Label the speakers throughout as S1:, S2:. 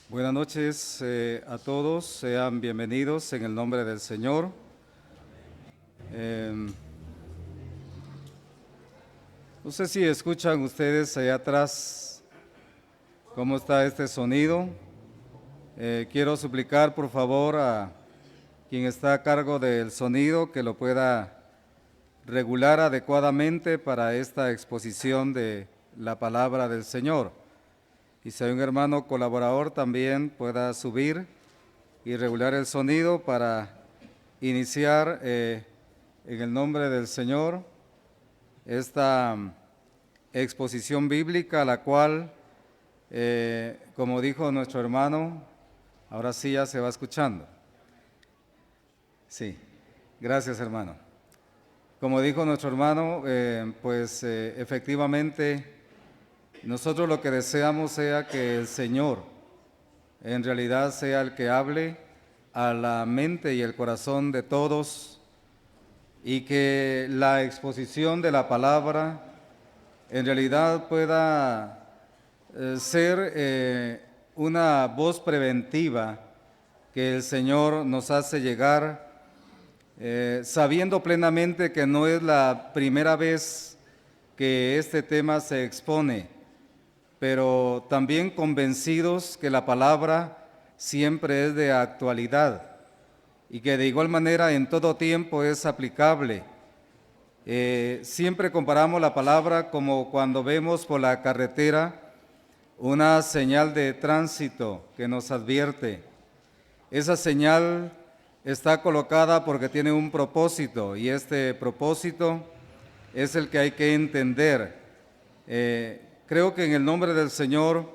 S1: Buenas noches a todos, sean bienvenidos en el nombre del Señor. No sé si escuchan ustedes allá atrás cómo está este sonido. Quiero suplicar por favor a quien está a cargo del sonido que lo pueda regular adecuadamente para esta exposición de la palabra del Señor. Y si hay un hermano colaborador también pueda subir y regular el sonido para iniciar en el nombre del Señor esta exposición bíblica, la cual, como dijo nuestro hermano, ahora sí ya se va escuchando. Sí, gracias hermano. Como dijo nuestro hermano, efectivamente nosotros lo que deseamos sea que el Señor en realidad sea el que hable a la mente y el corazón de todos y que la exposición de la palabra en realidad pueda ser una voz preventiva que el Señor nos hace llegar, sabiendo plenamente que no es la primera vez que este tema se expone, pero también convencidos que la palabra siempre es de actualidad y que de igual manera en todo tiempo es aplicable. Siempre comparamos la palabra como cuando vemos por la carretera una señal de tránsito que nos advierte. Esa señal está colocada porque tiene un propósito y este propósito es el que hay que entender. Creo que en el nombre del Señor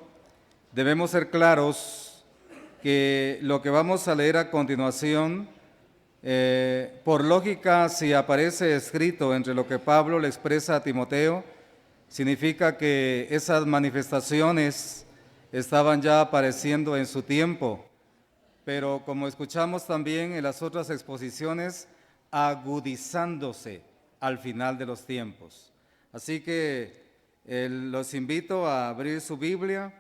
S1: debemos ser claros que lo que vamos a leer a continuación, por lógica, si aparece escrito entre lo que Pablo le expresa a Timoteo, significa que esas manifestaciones estaban ya apareciendo en su tiempo, pero como escuchamos también en las otras exposiciones, agudizándose al final de los tiempos. Así que los invito a abrir su Biblia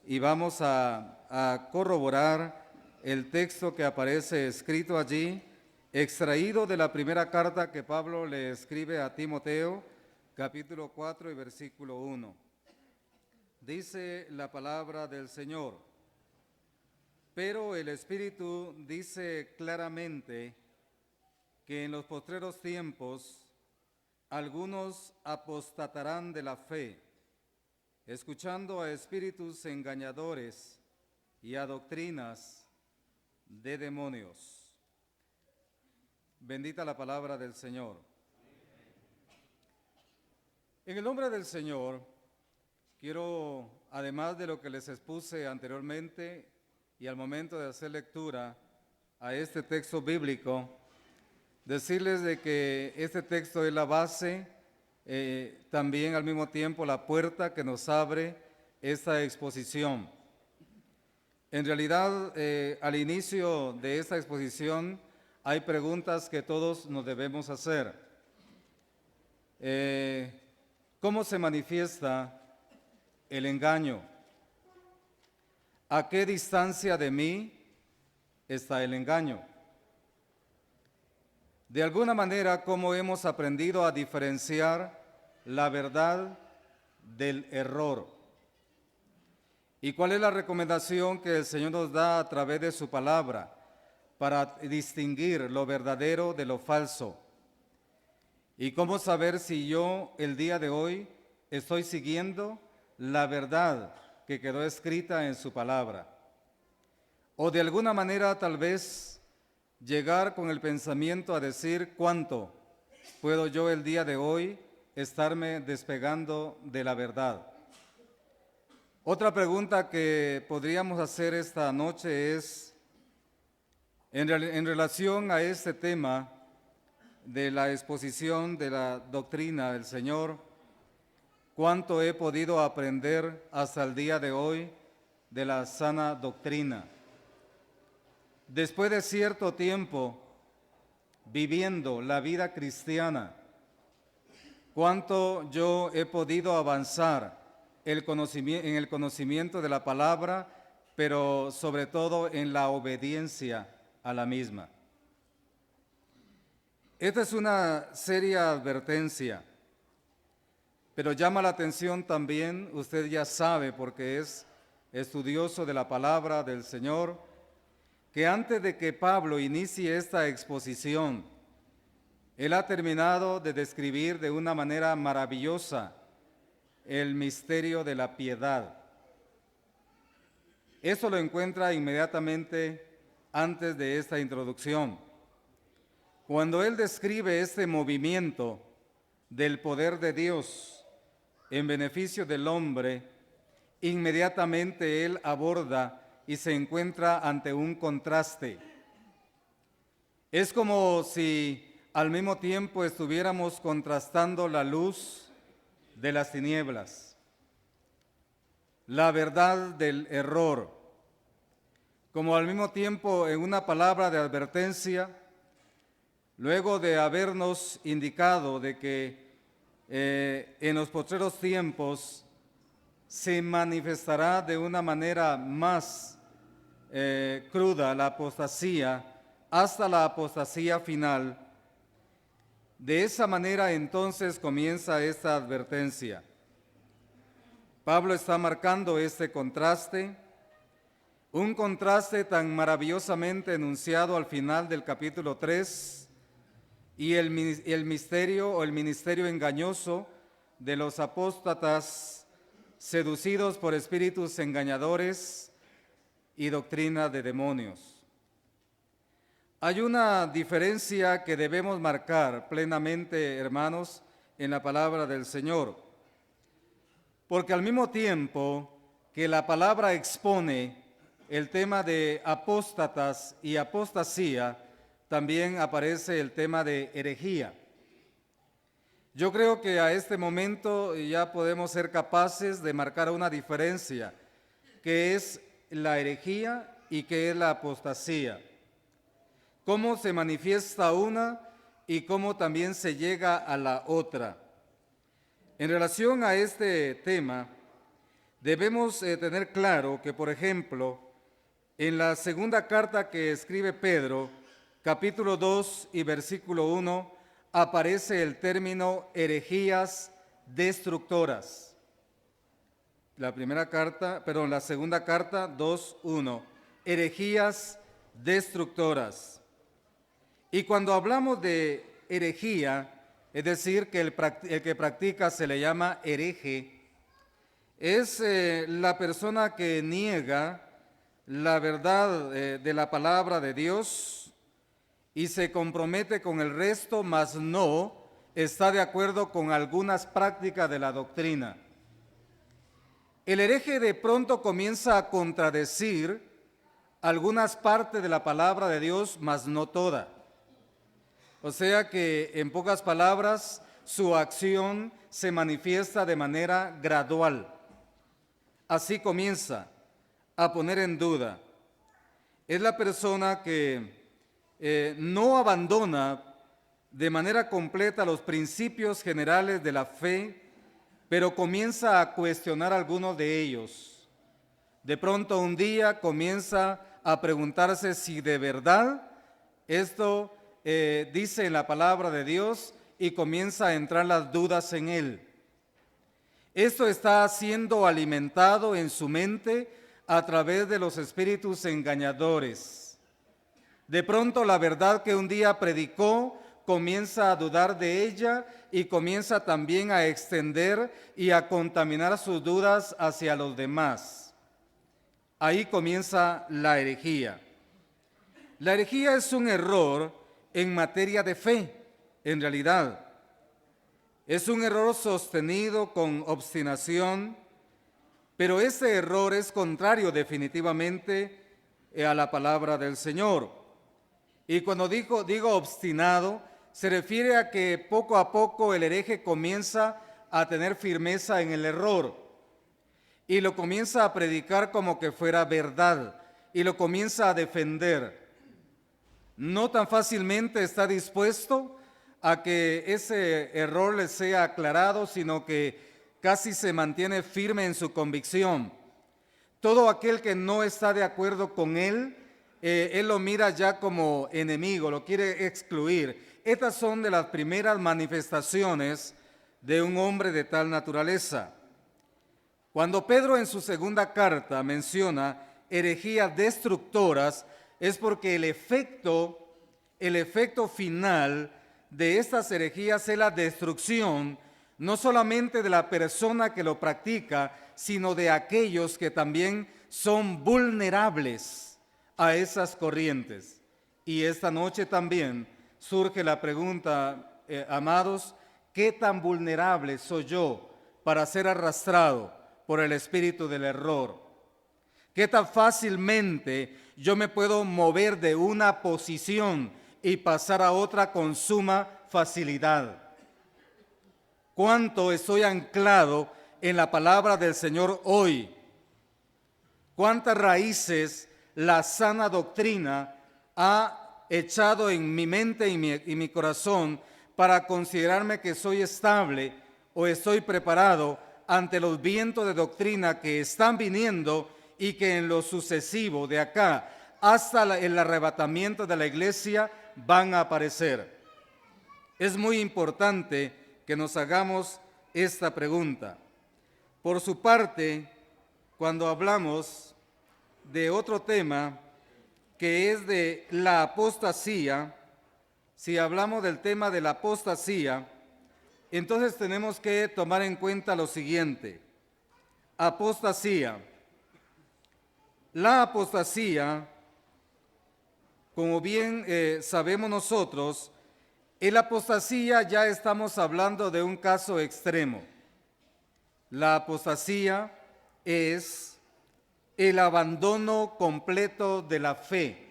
S1: y vamos a corroborar el texto que aparece escrito allí, extraído de la primera carta que Pablo le escribe a Timoteo, capítulo 4 y versículo 1. Dice la palabra del Señor: pero el Espíritu dice claramente que en los postreros tiempos algunos apostatarán de la fe, escuchando a espíritus engañadores y a doctrinas de demonios. Bendita la palabra del Señor. En el nombre del Señor, quiero, además de lo que les expuse anteriormente y al momento de hacer lectura a este texto bíblico, decirles de que este texto es la base, también al mismo tiempo la puerta que nos abre esta exposición. En realidad, al inicio de esta exposición hay preguntas que todos nos debemos hacer. ¿Cómo se manifiesta el engaño? ¿A qué distancia de mí está el engaño? De alguna manera, ¿cómo hemos aprendido a diferenciar la verdad del error? ¿Y cuál es la recomendación que el Señor nos da a través de su palabra para distinguir lo verdadero de lo falso? ¿Y cómo saber si yo el día de hoy estoy siguiendo la verdad que quedó escrita en su palabra? O de alguna manera tal vez llegar con el pensamiento a decir cuánto puedo yo el día de hoy estarme despegando de la verdad. Otra pregunta que podríamos hacer esta noche es, en relación a este tema de la exposición de la doctrina del Señor, ¿cuánto he podido aprender hasta el día de hoy de la sana doctrina? Después de cierto tiempo viviendo la vida cristiana, ¿cuánto yo he podido avanzar en el conocimiento de la palabra pero sobre todo en la obediencia a la misma. Esta es una seria advertencia, pero llama la atención también, usted ya sabe porque es estudioso de la palabra del Señor, que antes de que Pablo inicie esta exposición, él ha terminado de describir de una manera maravillosa el misterio de la piedad. Eso lo encuentra inmediatamente antes de esta introducción. Cuando él describe este movimiento del poder de Dios en beneficio del hombre, inmediatamente él aborda y se encuentra ante un contraste. Es como si al mismo tiempo estuviéramos contrastando la luz de las tinieblas, la verdad del error, como al mismo tiempo en una palabra de advertencia, luego de habernos indicado de que en los postreros tiempos se manifestará de una manera más cruda la apostasía, hasta la apostasía final. De esa manera entonces comienza esta advertencia. Pablo está marcando este contraste, un contraste tan maravillosamente enunciado al final del capítulo 3, y el misterio o el ministerio engañoso de los apóstatas seducidos por espíritus engañadores y doctrina de demonios. Hay una diferencia que debemos marcar plenamente, hermanos, en la palabra del Señor, porque al mismo tiempo que la palabra expone el tema de apóstatas y apostasía, también aparece el tema de herejía. Yo creo que a este momento ya podemos ser capaces de marcar una diferencia, que es la herejía y que es la apostasía. Cómo se manifiesta una y cómo también se llega a la otra. En relación a este tema, debemos tener claro que, por ejemplo, en la segunda carta que escribe Pedro, capítulo 2 y versículo 1, aparece el término herejías destructoras. La segunda carta 2:1, herejías destructoras. Y cuando hablamos de herejía, es decir, que el que practica se le llama hereje, es la persona que niega la verdad de la palabra de Dios y se compromete con el resto, mas no está de acuerdo con algunas prácticas de la doctrina. El hereje de pronto comienza a contradecir algunas partes de la palabra de Dios, mas no toda. O sea que, en pocas palabras, su acción se manifiesta de manera gradual. Así comienza a poner en duda. Es la persona que no abandona de manera completa los principios generales de la fe, pero comienza a cuestionar algunos de ellos. De pronto un día comienza a preguntarse si de verdad esto dice en la palabra de Dios, y comienza a entrar las dudas en él. Esto está siendo alimentado en su mente a través de los espíritus engañadores. De pronto la verdad que un día predicó comienza a dudar de ella y comienza también a extender y a contaminar sus dudas hacia los demás. Ahí comienza la herejía. La herejía es un error en materia de fe, en realidad. Es un error sostenido con obstinación, pero ese error es contrario definitivamente a la palabra del Señor. Y cuando digo obstinado, se refiere a que poco a poco el hereje comienza a tener firmeza en el error y lo comienza a predicar como que fuera verdad y lo comienza a defender. No tan fácilmente está dispuesto a que ese error le sea aclarado, sino que casi se mantiene firme en su convicción. todo aquel que no está de acuerdo con él, él lo mira ya como enemigo, lo quiere excluir. Estas son de las primeras manifestaciones de un hombre de tal naturaleza. Cuando Pedro en su segunda carta menciona herejías destructoras, es porque el efecto final de estas herejías es la destrucción, no solamente de la persona que lo practica, sino de aquellos que también son vulnerables a esas corrientes. Y esta noche también surge la pregunta, amados, ¿qué tan vulnerable soy yo para ser arrastrado por el espíritu del error? ¿Qué tan fácilmente yo me puedo mover de una posición y pasar a otra con suma facilidad? ¿Cuánto estoy anclado en la palabra del Señor hoy? ¿Cuántas raíces la sana doctrina ha echado en mi mente y mi corazón para considerarme que soy estable o estoy preparado ante los vientos de doctrina que están viniendo y que en lo sucesivo de acá hasta el arrebatamiento de la iglesia van a aparecer? Es muy importante que nos hagamos esta pregunta. Por su parte, cuando hablamos de otro tema que es de la apostasía, si hablamos del tema de la apostasía, entonces tenemos que tomar en cuenta lo siguiente. Apostasía. La apostasía, como bien sabemos nosotros, en la apostasía ya estamos hablando de un caso extremo. La apostasía es el abandono completo de la fe.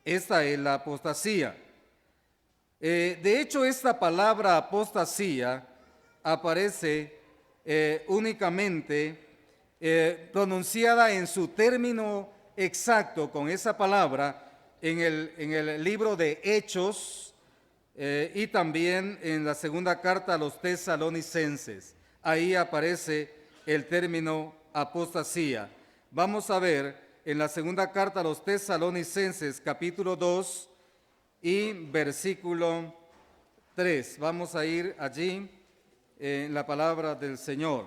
S1: Esta es la apostasía. De hecho, esta palabra apostasía aparece únicamente pronunciada en su término exacto con esa palabra en el libro de Hechos y también en la segunda carta a los tesalonicenses. Ahí aparece el término apostasía. Vamos a ver en la segunda carta a los tesalonicenses, capítulo 2 y versículo 3. Vamos a ir allí en la palabra del Señor.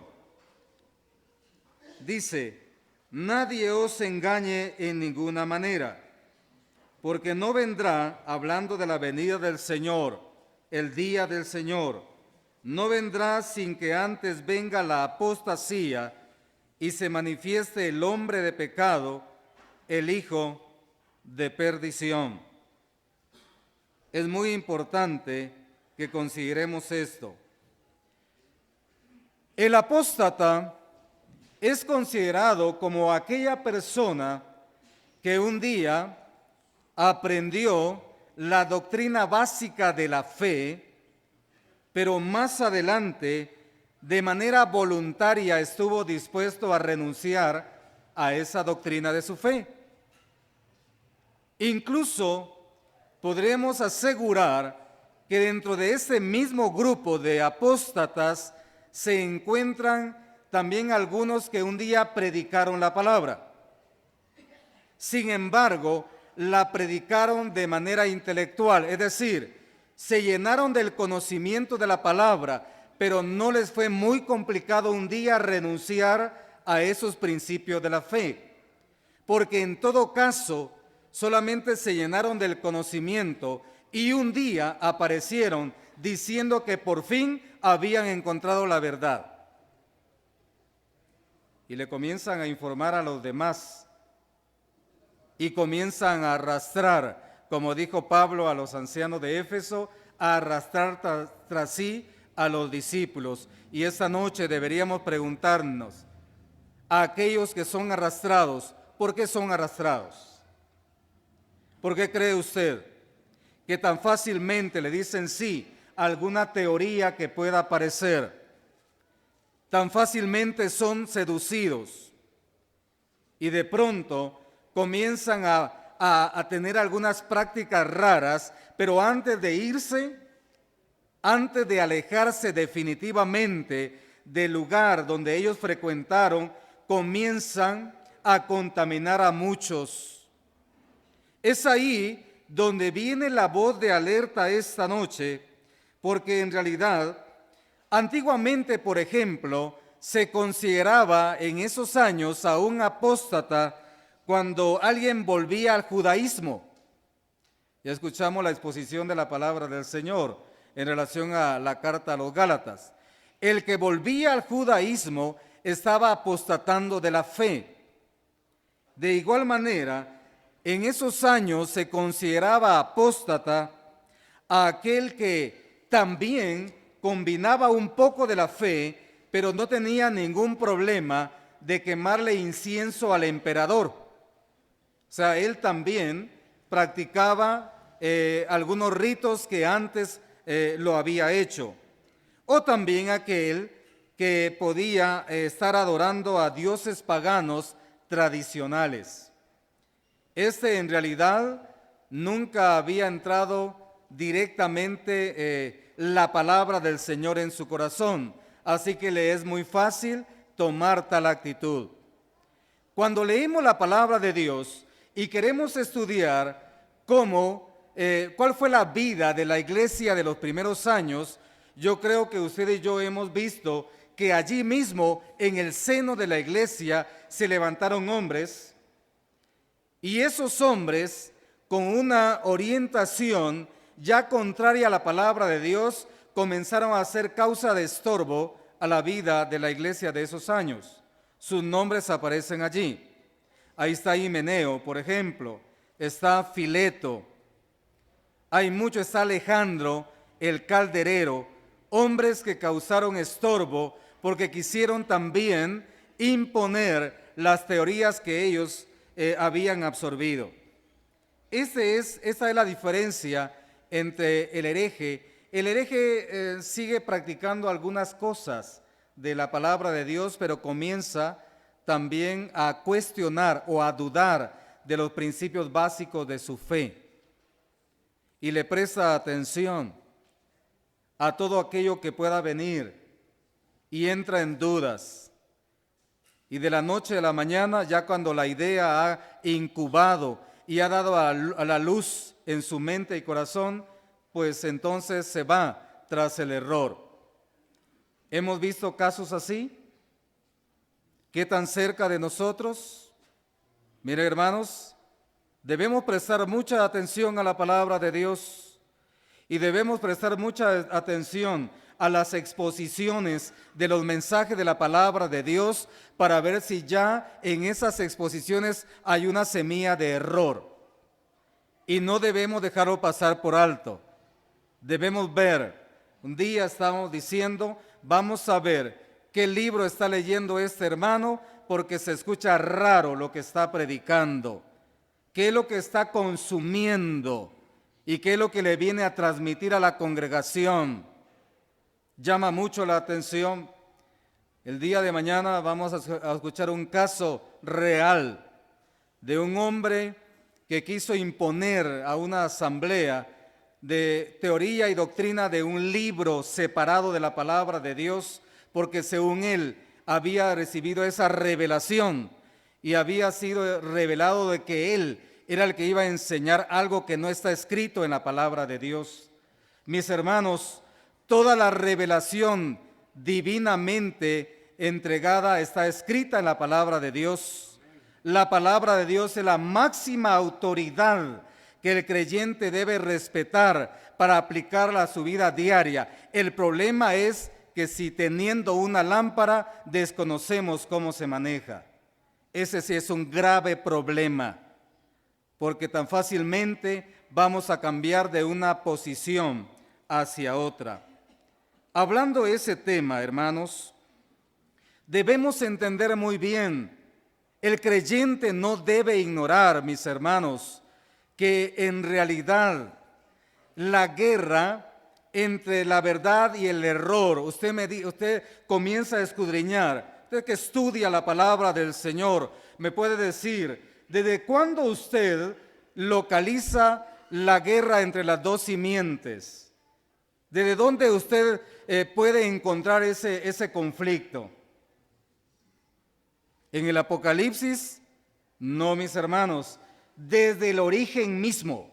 S1: Dice: nadie os engañe en ninguna manera, porque no vendrá, hablando de la venida del Señor, el día del Señor, no vendrá sin que antes venga la apostasía y se manifieste el hombre de pecado, el hijo de perdición. Es muy importante que consideremos esto. El apóstata es considerado como aquella persona que un día aprendió la doctrina básica de la fe, pero más adelante, de manera voluntaria, estuvo dispuesto a renunciar a esa doctrina de su fe. Incluso podremos asegurar que dentro de ese mismo grupo de apóstatas se encuentran también algunos que un día predicaron la palabra. Sin embargo, la predicaron de manera intelectual, es decir, se llenaron del conocimiento de la palabra, pero no les fue muy complicado un día renunciar a esos principios de la fe, porque en todo caso solamente se llenaron del conocimiento y un día aparecieron diciendo que por fin habían encontrado la verdad. Y le comienzan a informar a los demás y comienzan a arrastrar, como dijo Pablo a los ancianos de Éfeso, a arrastrar tras sí a los discípulos. Y esta noche deberíamos preguntarnos a aquellos que son arrastrados, ¿por qué son arrastrados? ¿Por qué cree usted que tan fácilmente le dicen sí a alguna teoría que pueda aparecer? Tan fácilmente son seducidos y de pronto comienzan a tener algunas prácticas raras, pero antes de irse, antes de alejarse definitivamente del lugar donde ellos frecuentaron, comienzan a contaminar a muchos. Es ahí donde viene la voz de alerta esta noche, porque en realidad, antiguamente, por ejemplo, se consideraba en esos años a un apóstata cuando alguien volvía al judaísmo. Ya escuchamos la exposición de la palabra del Señor en relación a la carta a los Gálatas. El que volvía al judaísmo estaba apostatando de la fe. De igual manera, en esos años se consideraba apóstata a aquel que también combinaba un poco de la fe, pero no tenía ningún problema de quemarle incienso al emperador. O sea, él también practicaba algunos ritos que antes lo había hecho. O también aquel que podía estar adorando a dioses paganos tradicionales. Este en realidad nunca había entrado directamente la palabra del Señor en su corazón, así que le es muy fácil tomar tal actitud. Cuando leemos la palabra de Dios y queremos estudiar cuál fue la vida de la iglesia de los primeros años, yo creo que usted y yo hemos visto que allí mismo en el seno de la iglesia se levantaron hombres, y esos hombres con una orientación ya contraria a la palabra de Dios comenzaron a ser causa de estorbo a la vida de la iglesia de esos años. Sus nombres aparecen allí. Ahí está Himeneo, por ejemplo, está Fileto, está Alejandro, el calderero, hombres que causaron estorbo porque quisieron también imponer las teorías que ellos habían absorbido. Esta es la diferencia entre el hereje. El hereje sigue practicando algunas cosas de la palabra de Dios, pero comienza también a cuestionar o a dudar de los principios básicos de su fe. Y le presta atención a todo aquello que pueda venir y entra en dudas. Y de la noche a la mañana, ya cuando la idea ha incubado y ha dado a la luz en su mente y corazón, pues entonces se va tras el error. ¿Hemos visto casos así? ¿Qué tan cerca de nosotros? Miren, hermanos, debemos prestar mucha atención a la palabra de Dios y debemos prestar mucha atención a las exposiciones de los mensajes de la palabra de Dios para ver si ya en esas exposiciones hay una semilla de error. Y no debemos dejarlo pasar por alto. Debemos ver. Un día estamos diciendo, vamos a ver qué libro está leyendo este hermano porque se escucha raro lo que está predicando. ¿Qué es lo que está consumiendo? ¿Y qué es lo que le viene a transmitir a la congregación? Llama mucho la atención. El día de mañana vamos a escuchar un caso real de un hombre que quiso imponer a una asamblea de teoría y doctrina de un libro separado de la palabra de Dios, porque según él había recibido esa revelación y había sido revelado de que él era el que iba a enseñar algo que no está escrito en la palabra de Dios. Mis hermanos, toda la revelación divinamente entregada está escrita en la palabra de Dios. La palabra de Dios es la máxima autoridad que el creyente debe respetar para aplicarla a su vida diaria. El problema es que si teniendo una lámpara desconocemos cómo se maneja. Ese sí es un grave problema, porque tan fácilmente vamos a cambiar de una posición hacia otra. Hablando de ese tema, hermanos, debemos entender muy bien, el creyente no debe ignorar, mis hermanos, que en realidad la guerra entre la verdad y el error, usted comienza a escudriñar, usted que estudia la palabra del Señor, me puede decir, ¿desde cuándo usted localiza la guerra entre las dos simientes? ¿Desde dónde usted puede encontrar ese conflicto? En el Apocalipsis No, mis hermanos, desde el origen mismo,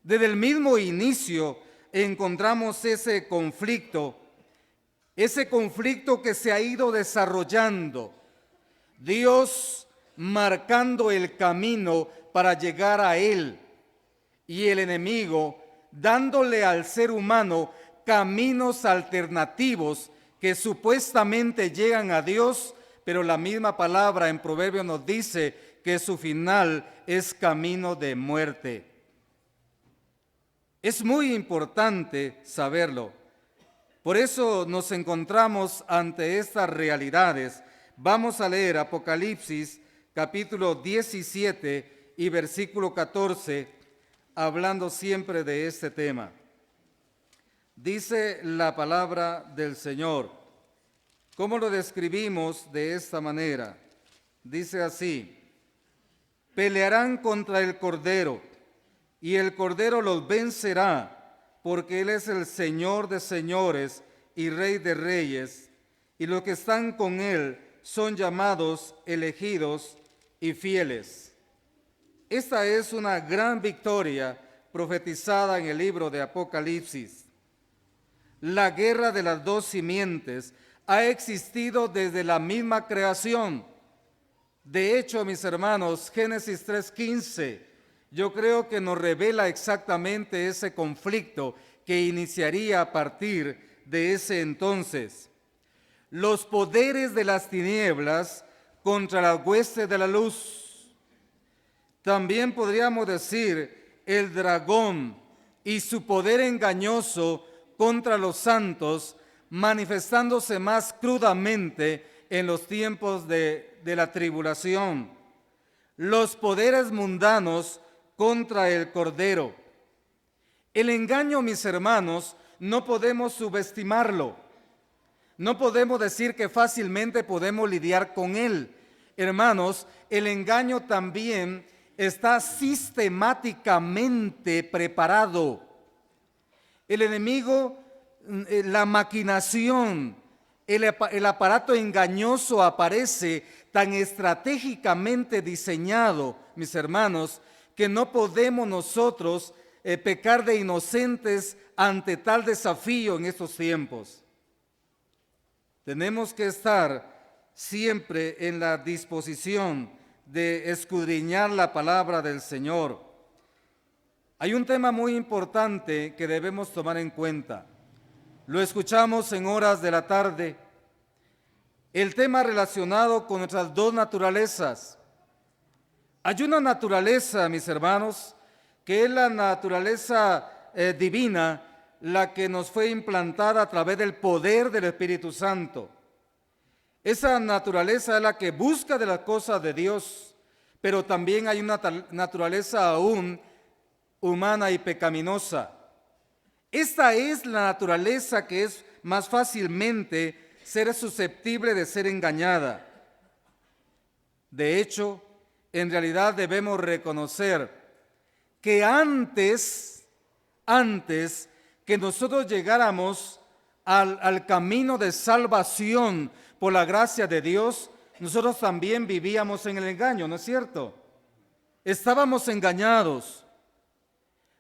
S1: desde el mismo inicio, encontramos ese conflicto que se ha ido desarrollando. Dios marcando el camino para llegar a Él y el enemigo dándole al ser humano caminos alternativos que supuestamente llegan a Dios, pero la misma palabra en Proverbios nos dice que su final es camino de muerte. Es muy importante saberlo. Por eso nos encontramos ante estas realidades. Vamos a leer Apocalipsis capítulo 17 y versículo 14, hablando siempre de este tema. Dice la palabra del Señor. ¿Cómo lo describimos de esta manera? Dice así: pelearán contra el Cordero, y el Cordero los vencerá, porque Él es el Señor de señores y Rey de reyes, y los que están con Él son llamados, elegidos y fieles. Esta es una gran victoria profetizada en el libro de Apocalipsis. La guerra de las dos simientes ha existido desde la misma creación. De hecho, mis hermanos, Génesis 3:15, yo creo que nos revela exactamente ese conflicto que iniciaría a partir de ese entonces. Los poderes de las tinieblas contra las huestes de la luz. También podríamos decir el dragón y su poder engañoso contra los santos, manifestándose más crudamente en los tiempos de la tribulación. Los poderes mundanos contra el Cordero. El engaño, mis hermanos, no podemos subestimarlo. No podemos decir que fácilmente podemos lidiar con él. Hermanos, el engaño también está sistemáticamente preparado. El enemigo, la maquinación, el aparato engañoso aparece tan estratégicamente diseñado, mis hermanos, que no podemos nosotros pecar de inocentes ante tal desafío en estos tiempos. Tenemos que estar siempre en la disposición de escudriñar la palabra del Señor. Hay un tema muy importante que debemos tomar en cuenta. Lo escuchamos en horas de la tarde. El tema relacionado con nuestras dos naturalezas. Hay una naturaleza, mis hermanos, que es la naturaleza divina, la que nos fue implantada a través del poder del Espíritu Santo. Esa naturaleza es la que busca de las cosas de Dios, pero también hay una naturaleza aún humana y pecaminosa. Esta es la naturaleza que es más fácilmente ser susceptible de ser engañada. De hecho, en realidad debemos reconocer que antes que nosotros llegáramos al camino de salvación por la gracia de Dios, nosotros también vivíamos en el engaño, ¿no es cierto? Estábamos engañados.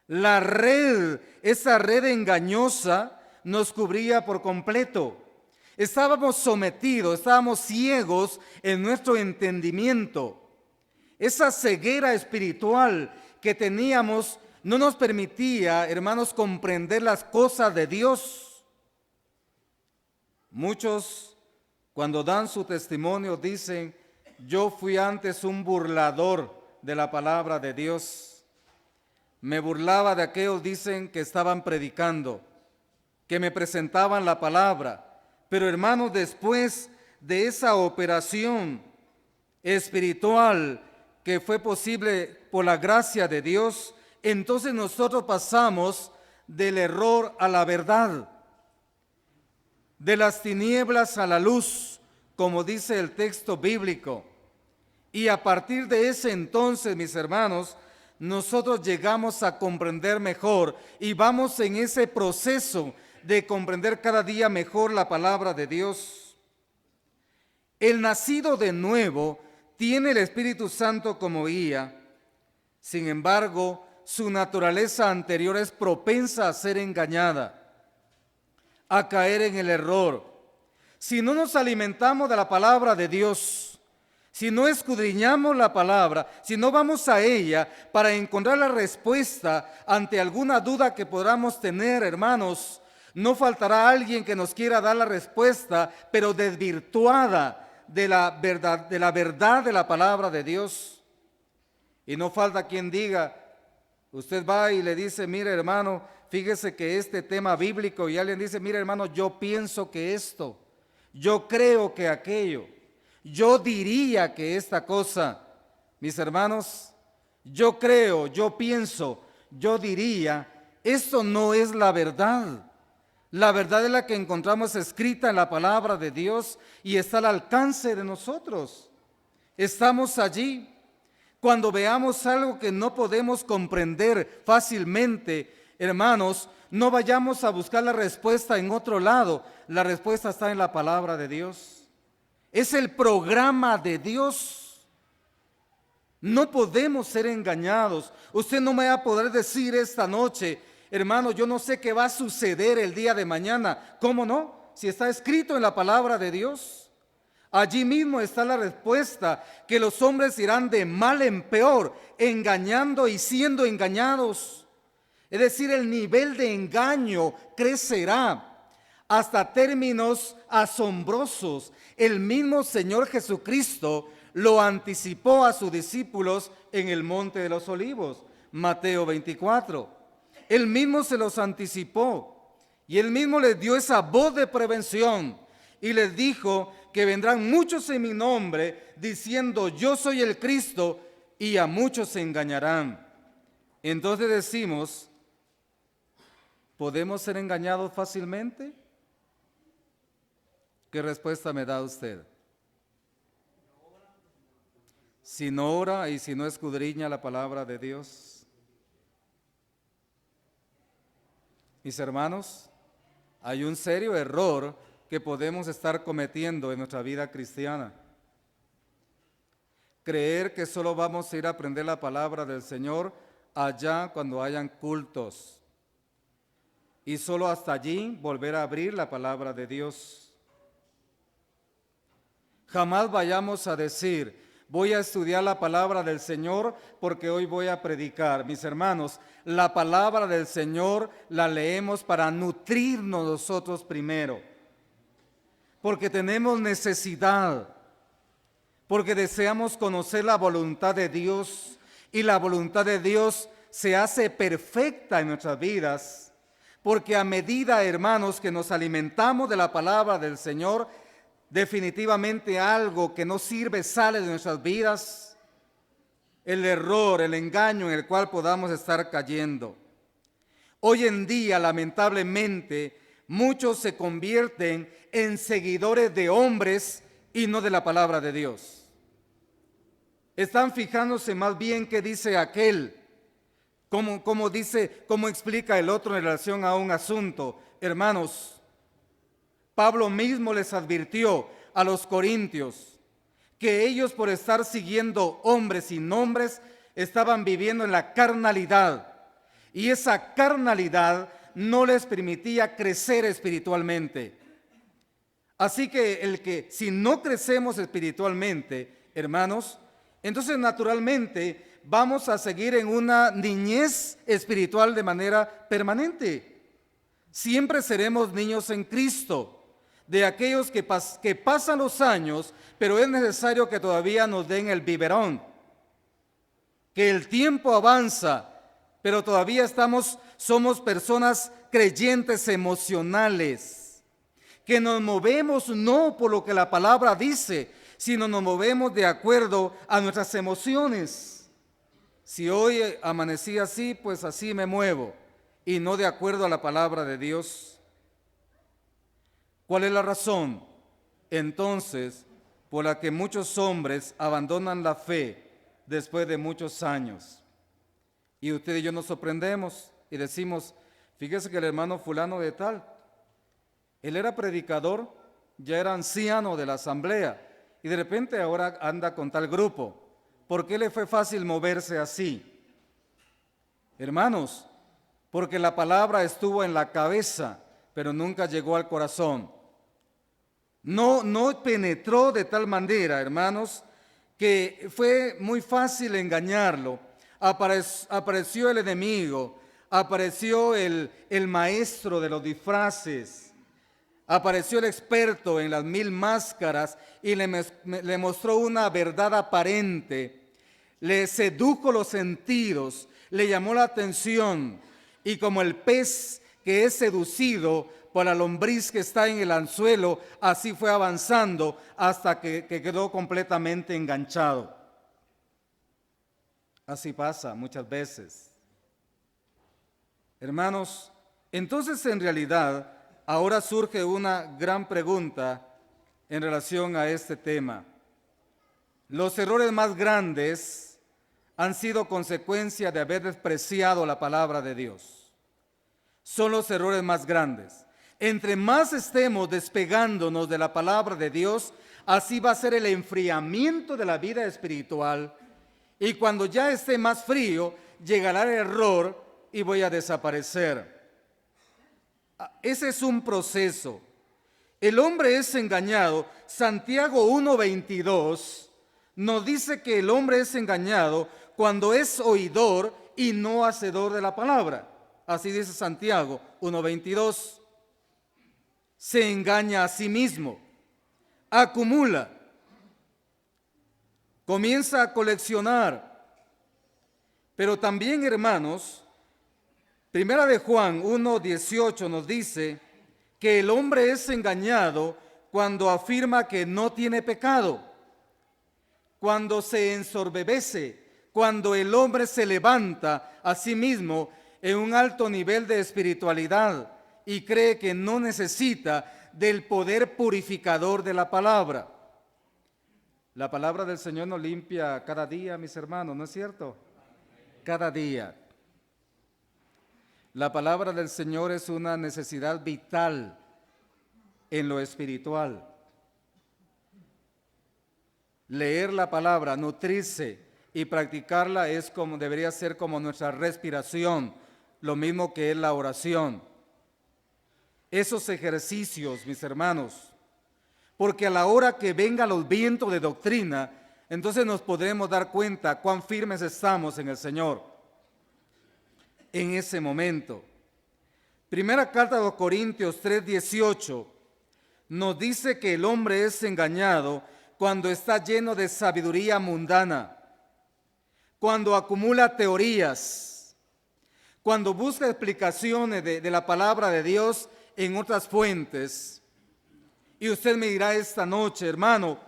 S1: La red, esa red engañosa, nos cubría por completo. Estábamos sometidos, estábamos ciegos en nuestro entendimiento. Esa ceguera espiritual que teníamos no nos permitía, hermanos, comprender las cosas de Dios. Muchos, cuando dan su testimonio, dicen: yo fui antes un burlador de la palabra de Dios. Me burlaba de aquellos, dicen, que estaban predicando, que me presentaban la palabra. Pero hermanos, después de esa operación espiritual que fue posible por la gracia de Dios, entonces nosotros pasamos del error a la verdad, de las tinieblas a la luz, como dice el texto bíblico. Y a partir de ese entonces, mis hermanos, nosotros llegamos a comprender mejor y vamos en ese proceso de comprender cada día mejor la palabra de Dios. El nacido de nuevo tiene el Espíritu Santo como guía. Sin embargo, su naturaleza anterior es propensa a ser engañada, a caer en el error. Si no nos alimentamos de la palabra de Dios, si no escudriñamos la palabra, si no vamos a ella para encontrar la respuesta ante alguna duda que podamos tener, hermanos, no faltará alguien que nos quiera dar la respuesta, pero desvirtuada de la verdad de la palabra de Dios. Y no falta quien diga, usted va y le dice, mire hermano, fíjese que este tema bíblico, y alguien dice, mire hermano, yo pienso que esto, yo creo que aquello, yo diría que esta cosa. Mis hermanos, yo creo, yo pienso, yo diría, esto no es la verdad. La verdad es la que encontramos escrita en la palabra de Dios y está al alcance de nosotros. Estamos allí. Cuando veamos algo que no podemos comprender fácilmente, hermanos, no vayamos a buscar la respuesta en otro lado. La respuesta está en la palabra de Dios. Es el programa de Dios. No podemos ser engañados. Usted no me va a poder decir esta noche, hermano, yo no sé qué va a suceder el día de mañana. ¿Cómo no? Si está escrito en la palabra de Dios. Allí mismo está la respuesta, que los hombres irán de mal en peor, engañando y siendo engañados. Es decir, el nivel de engaño crecerá hasta términos asombrosos. El mismo Señor Jesucristo lo anticipó a sus discípulos en el Monte de los Olivos, Mateo 24. Él mismo se los anticipó y él mismo les dio esa voz de prevención y les dijo que vendrán muchos en mi nombre diciendo yo soy el Cristo, y a muchos se engañarán. Entonces decimos, ¿podemos ser engañados fácilmente? ¿Qué respuesta me da usted? Si no ora y si no escudriña la palabra de Dios. Mis hermanos, hay un serio error que podemos estar cometiendo en nuestra vida cristiana. Creer que solo vamos a ir a aprender la palabra del Señor allá cuando hayan cultos. Y solo hasta allí volver a abrir la palabra de Dios. Jamás vayamos a decir, voy a estudiar la palabra del Señor porque hoy voy a predicar. Mis hermanos, la palabra del Señor la leemos para nutrirnos nosotros primero. Porque tenemos necesidad, porque deseamos conocer la voluntad de Dios, y la voluntad de Dios se hace perfecta en nuestras vidas, porque a medida, hermanos, que nos alimentamos de la palabra del Señor, definitivamente algo que no sirve sale de nuestras vidas, el error, el engaño en el cual podamos estar cayendo. Hoy en día, lamentablemente, muchos se convierten en seguidores de hombres y no de la palabra de Dios. Están fijándose más bien qué dice aquel, cómo explica el otro en relación a un asunto. Hermanos, Pablo mismo les advirtió a los corintios que ellos, por estar siguiendo hombres y nombres, estaban viviendo en la carnalidad, y esa carnalidad no les permitía crecer espiritualmente. Así que si no crecemos espiritualmente, hermanos, entonces naturalmente vamos a seguir en una niñez espiritual de manera permanente. Siempre seremos niños en Cristo, de aquellos que pasan los años, pero es necesario que todavía nos den el biberón, que el tiempo avanza, pero todavía somos personas creyentes emocionales, que nos movemos no por lo que la palabra dice, sino nos movemos de acuerdo a nuestras emociones. Si hoy amanecí así, pues así me muevo, y no de acuerdo a la palabra de Dios. ¿Cuál es la razón, entonces, por la que muchos hombres abandonan la fe después de muchos años? Y usted y yo nos sorprendemos y decimos, fíjese que el hermano fulano de tal, él era predicador, ya era anciano de la asamblea, y de repente ahora anda con tal grupo. ¿Por qué le fue fácil moverse así? Hermanos, porque la palabra estuvo en la cabeza, pero nunca llegó al corazón. No penetró de tal manera, hermanos, que fue muy fácil engañarlo. Apareció el enemigo, apareció el maestro de los disfraces, apareció el experto en las 1000 máscaras y le mostró una verdad aparente, le sedujo los sentidos, le llamó la atención, y como el pez que es seducido por la lombriz que está en el anzuelo, así fue avanzando hasta que quedó completamente enganchado. Así pasa muchas veces. Hermanos, entonces en realidad ahora surge una gran pregunta en relación a este tema. Los errores más grandes han sido consecuencia de haber despreciado la palabra de Dios. Son los errores más grandes. Entre más estemos despegándonos de la palabra de Dios, así va a ser el enfriamiento de la vida espiritual. Y cuando ya esté más frío, llegará el error y voy a desaparecer. Ese es un proceso. El hombre es engañado. Santiago 1:22 nos dice que el hombre es engañado cuando es oidor y no hacedor de la palabra. Así dice Santiago 1:22. Se engaña a sí mismo, acumula, comienza a coleccionar. Pero también, hermanos, Primera de Juan 1:18 nos dice que el hombre es engañado cuando afirma que no tiene pecado, cuando se ensoberbece, cuando el hombre se levanta a sí mismo en un alto nivel de espiritualidad y cree que no necesita del poder purificador de la palabra. La palabra del Señor nos limpia cada día, mis hermanos, ¿no es cierto? Cada día. La palabra del Señor es una necesidad vital en lo espiritual. Leer la palabra, nutrirse y practicarla debería ser como nuestra respiración, lo mismo que es la oración. Esos ejercicios, mis hermanos, porque a la hora que vengan los vientos de doctrina, entonces nos podremos dar cuenta cuán firmes estamos en el Señor. En ese momento. Primera carta de los Corintios 3:18 nos dice que el hombre es engañado cuando está lleno de sabiduría mundana, cuando acumula teorías, cuando busca explicaciones de la palabra de Dios en otras fuentes. Y usted me dirá esta noche, hermano,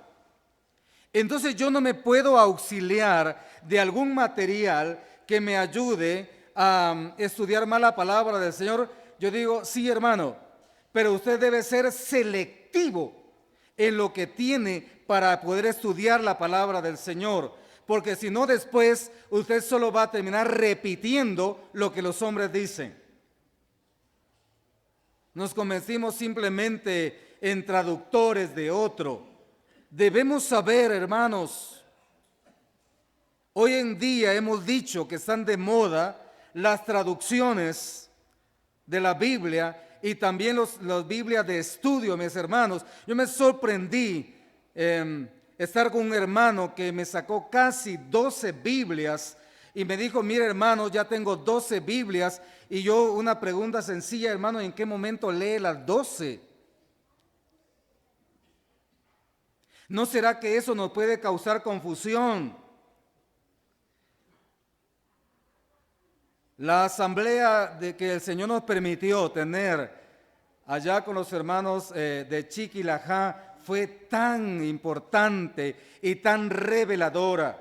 S1: entonces yo no me puedo auxiliar de algún material que me ayude a estudiar más la palabra del Señor. Yo digo, sí, hermano, pero usted debe ser selectivo en lo que tiene para poder estudiar la palabra del Señor, porque si no después usted solo va a terminar repitiendo lo que los hombres dicen. Nos convencimos simplemente en traductores de otro. Debemos saber, hermanos, hoy en día hemos dicho que están de moda las traducciones de la Biblia y también las Biblias de estudio, mis hermanos. Yo me sorprendí estar con un hermano que me sacó casi 12 Biblias y me dijo, mire hermano, ya tengo 12 Biblias. Y yo una pregunta sencilla, hermano, ¿en qué momento lee las 12? ¿No será que eso nos puede causar confusión? La asamblea que el Señor nos permitió tener allá con los hermanos de Chiquilajá fue tan importante y tan reveladora.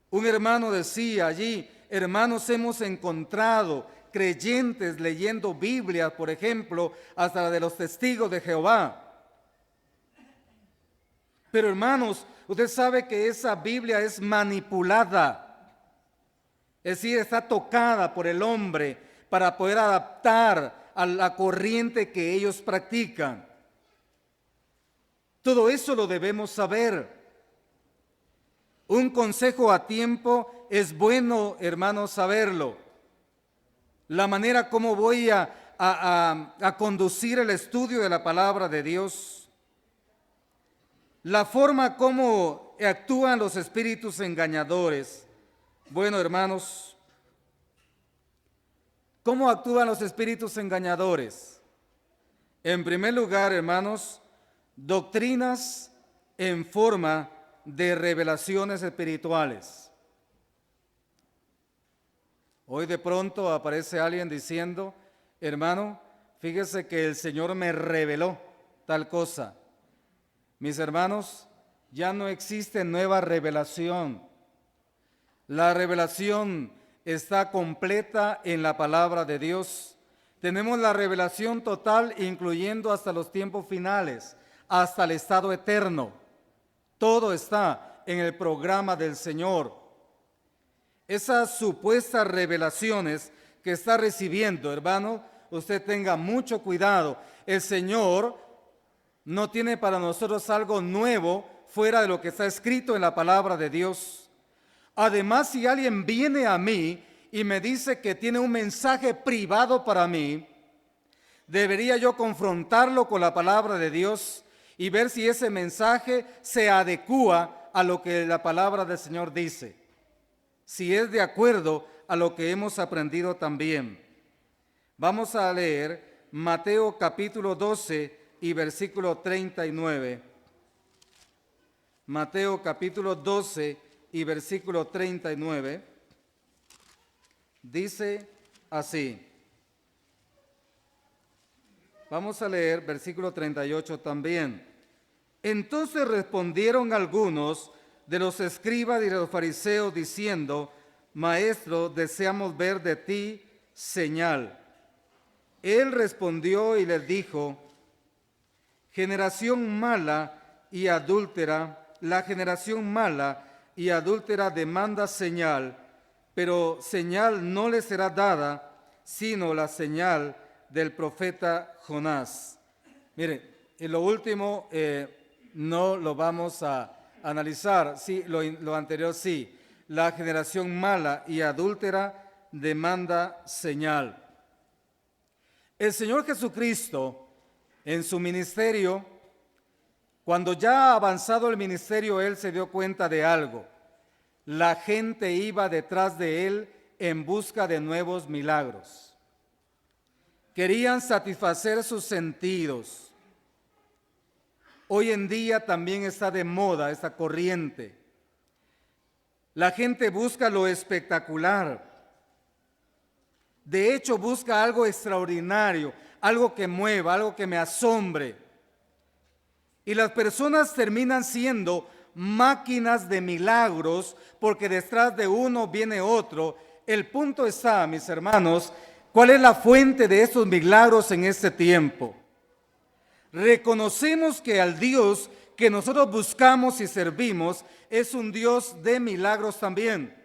S1: Un hermano decía allí, hermanos, hemos encontrado creyentes leyendo Biblias, por ejemplo, hasta la de los testigos de Jehová. Pero hermanos, usted sabe que esa Biblia es manipulada. Es decir, está tocada por el hombre para poder adaptar a la corriente que ellos practican. Todo eso lo debemos saber. Un consejo a tiempo es bueno, hermanos, saberlo. La manera como voy a conducir el estudio de la palabra de Dios. La forma como actúan los espíritus engañadores. Bueno, hermanos, ¿cómo actúan los espíritus engañadores? En primer lugar, hermanos, doctrinas en forma de revelaciones espirituales. Hoy de pronto aparece alguien diciendo, hermano, fíjese que el Señor me reveló tal cosa. Mis hermanos, ya no existe nueva revelación. La revelación está completa en la palabra de Dios. Tenemos la revelación total, incluyendo hasta los tiempos finales, hasta el estado eterno. Todo está en el programa del Señor. Esas supuestas revelaciones que está recibiendo, hermano, usted tenga mucho cuidado. El Señor no tiene para nosotros algo nuevo fuera de lo que está escrito en la palabra de Dios. Además, si alguien viene a mí y me dice que tiene un mensaje privado para mí, debería yo confrontarlo con la palabra de Dios y ver si ese mensaje se adecúa a lo que la palabra del Señor dice, si es de acuerdo a lo que hemos aprendido también. Vamos a leer Mateo capítulo 12 y versículo 39. Mateo capítulo 12 y versículo 39. Dice así. Vamos a leer versículo 38 también. Entonces respondieron algunos de los escribas y de los fariseos diciendo, Maestro, deseamos ver de ti señal. Él respondió y les dijo, generación mala y adúltera, la generación mala y adúltera demanda señal, pero señal no le será dada, sino la señal del profeta Jonás. Mire, en lo último no lo vamos a analizar, sí, lo anterior sí. La generación mala y adúltera demanda señal. El Señor Jesucristo, en su ministerio, cuando ya ha avanzado el ministerio, Él se dio cuenta de algo. La gente iba detrás de Él en busca de nuevos milagros. Querían satisfacer sus sentidos. Hoy en día también está de moda esta corriente. La gente busca lo espectacular. De hecho, busca algo extraordinario, algo que mueva, algo que me asombre. Y las personas terminan siendo máquinas de milagros porque detrás de uno viene otro. El punto está, mis hermanos, ¿cuál es la fuente de estos milagros en este tiempo? Reconocemos que al Dios que nosotros buscamos y servimos es un Dios de milagros también.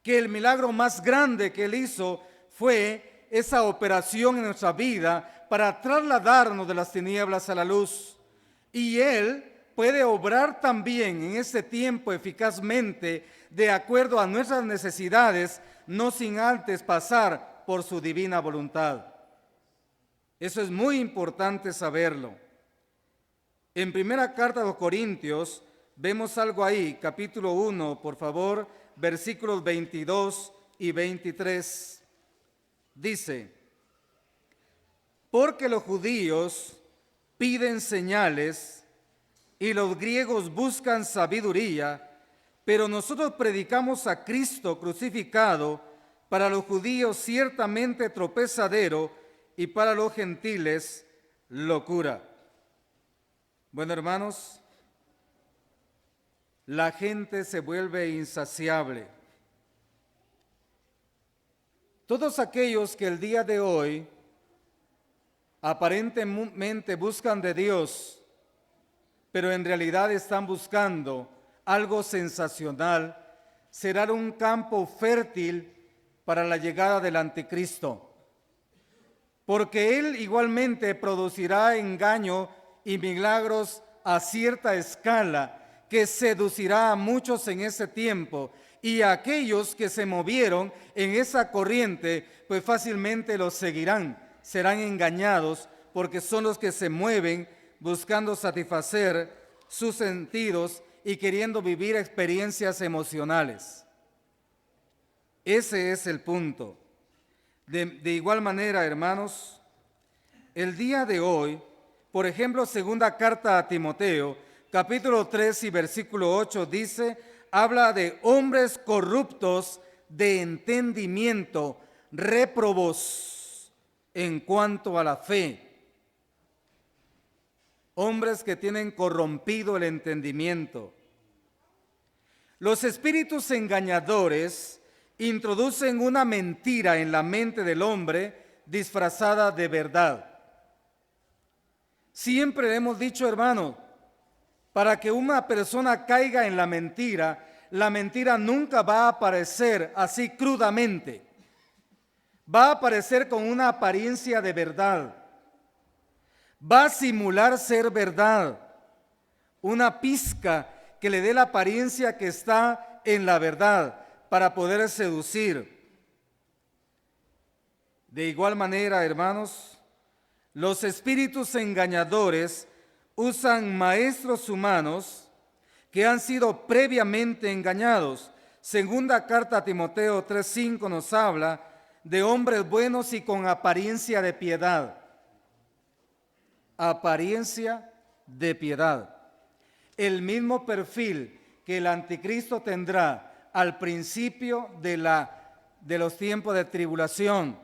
S1: Que el milagro más grande que Él hizo fue esa operación en nuestra vida para trasladarnos de las tinieblas a la luz. Y Él puede obrar también en este tiempo eficazmente de acuerdo a nuestras necesidades, no sin antes pasar por su divina voluntad. Eso es muy importante saberlo. En primera carta a los Corintios vemos algo ahí, capítulo 1, por favor, versículos 22 y 23. Dice, porque los judíos piden señales y los griegos buscan sabiduría, pero nosotros predicamos a Cristo crucificado, para los judíos ciertamente tropezadero y para los gentiles locura. Bueno, hermanos, la gente se vuelve insaciable. Todos aquellos que el día de hoy aparentemente buscan de Dios, pero en realidad están buscando algo sensacional, será un campo fértil para la llegada del anticristo, porque él igualmente producirá engaño y milagros a cierta escala que seducirá a muchos en ese tiempo, y a aquellos que se movieron en esa corriente, pues fácilmente los seguirán, serán engañados, porque son los que se mueven buscando satisfacer sus sentidos y queriendo vivir experiencias emocionales. Ese es el punto. De igual manera, hermanos, el día de hoy, por ejemplo, segunda carta a Timoteo, capítulo 3 y versículo 8 dice, habla de hombres corruptos de entendimiento, réprobos en cuanto a la fe. Hombres que tienen corrompido el entendimiento. Los espíritus engañadores introducen una mentira en la mente del hombre disfrazada de verdad. Siempre hemos dicho, hermano, para que una persona caiga en la mentira nunca va a aparecer así crudamente. Va a aparecer con una apariencia de verdad. Va a simular ser verdad. Una pizca que le dé la apariencia que está en la verdad para poder seducir. De igual manera, hermanos, los espíritus engañadores usan maestros humanos que han sido previamente engañados. Segunda carta a Timoteo 3:5 nos habla de hombres buenos y con apariencia de piedad. Apariencia de piedad. El mismo perfil que el anticristo tendrá al principio de los tiempos de tribulación.